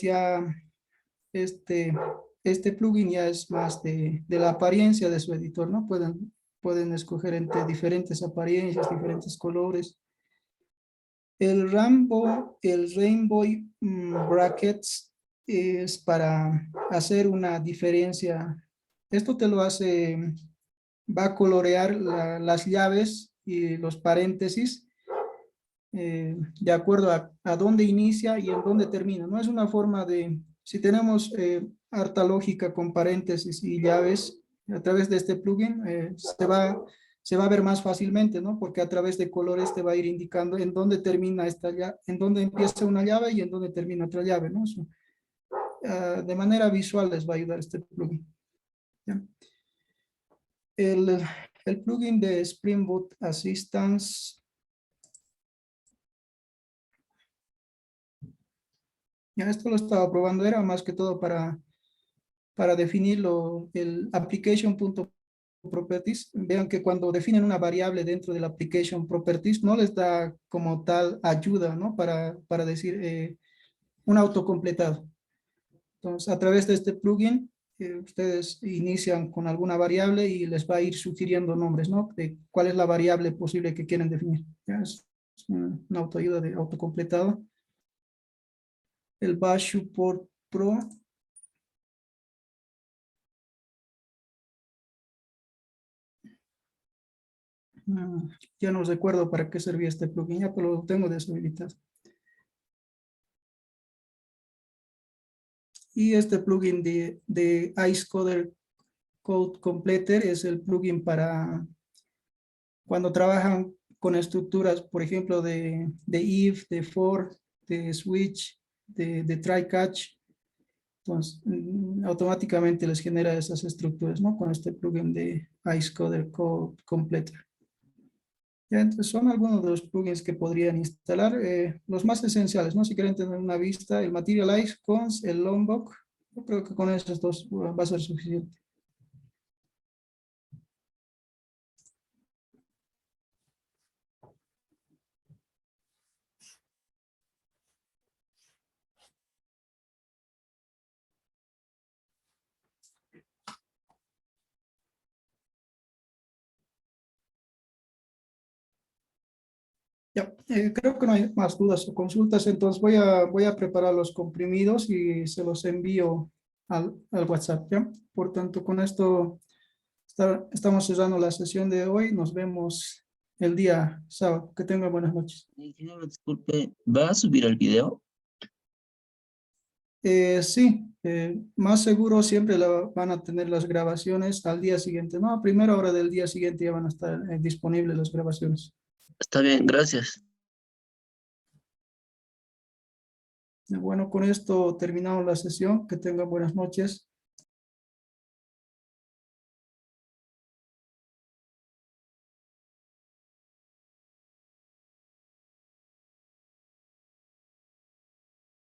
este plugin ya es más de la apariencia de su editor, ¿no? Pueden escoger entre diferentes apariencias, diferentes colores. El Rainbow Brackets es para hacer una diferencia. Esto te lo hace, va a colorear las llaves y los paréntesis de acuerdo a dónde inicia y en dónde termina. No es una forma si tenemos harta lógica con paréntesis y llaves, a través de este plugin se va a ver más fácilmente, ¿no? Porque a través de colores te va a ir indicando en dónde termina en dónde empieza una llave y en dónde termina otra llave, ¿no? Eso, de manera visual les va a ayudar este plugin. ¿Ya? El plugin de Spring Boot Assistance. Ya esto lo estaba probando, era más que todo para definirlo, el application.properties. Vean que cuando definen una variable dentro del application properties, no les da como tal ayuda, ¿no? Para decir un autocompletado. Entonces, a través de este plugin, ustedes inician con alguna variable y les va a ir sugiriendo nombres, ¿no? De cuál es la variable posible que quieren definir. ¿Ya? Es una autoayuda de autocompletado. El Bash Support Pro. Ya no recuerdo para qué servía este plugin, ya, pero lo tengo deshabilitado. Y este plugin de Ice Coder Code Completer es el plugin para cuando trabajan con estructuras, por ejemplo, de if, de for, de switch, de try catch. Entonces, automáticamente les genera esas estructuras, ¿no? Con este plugin de Ice Coder Code Completer. Ya, entonces son algunos de los plugins que podrían instalar, los más esenciales, ¿no? Si quieren tener una vista, el Materialize, Cons, el Lombok, yo creo que con esos dos va a ser suficiente. Ya, creo que no hay más dudas o consultas, entonces voy a preparar los comprimidos y se los envío al WhatsApp, ¿ya? Por tanto, con esto estamos cerrando la sesión de hoy. Nos vemos el día sábado. Que tengan buenas noches. Ingeniero, disculpe, ¿va a subir el video? Sí, más seguro siempre van a tener las grabaciones al día siguiente, ¿no? A primera hora del día siguiente ya van a estar disponibles las grabaciones. Está bien, gracias. Bueno, con esto terminamos la sesión. Que tengan buenas noches.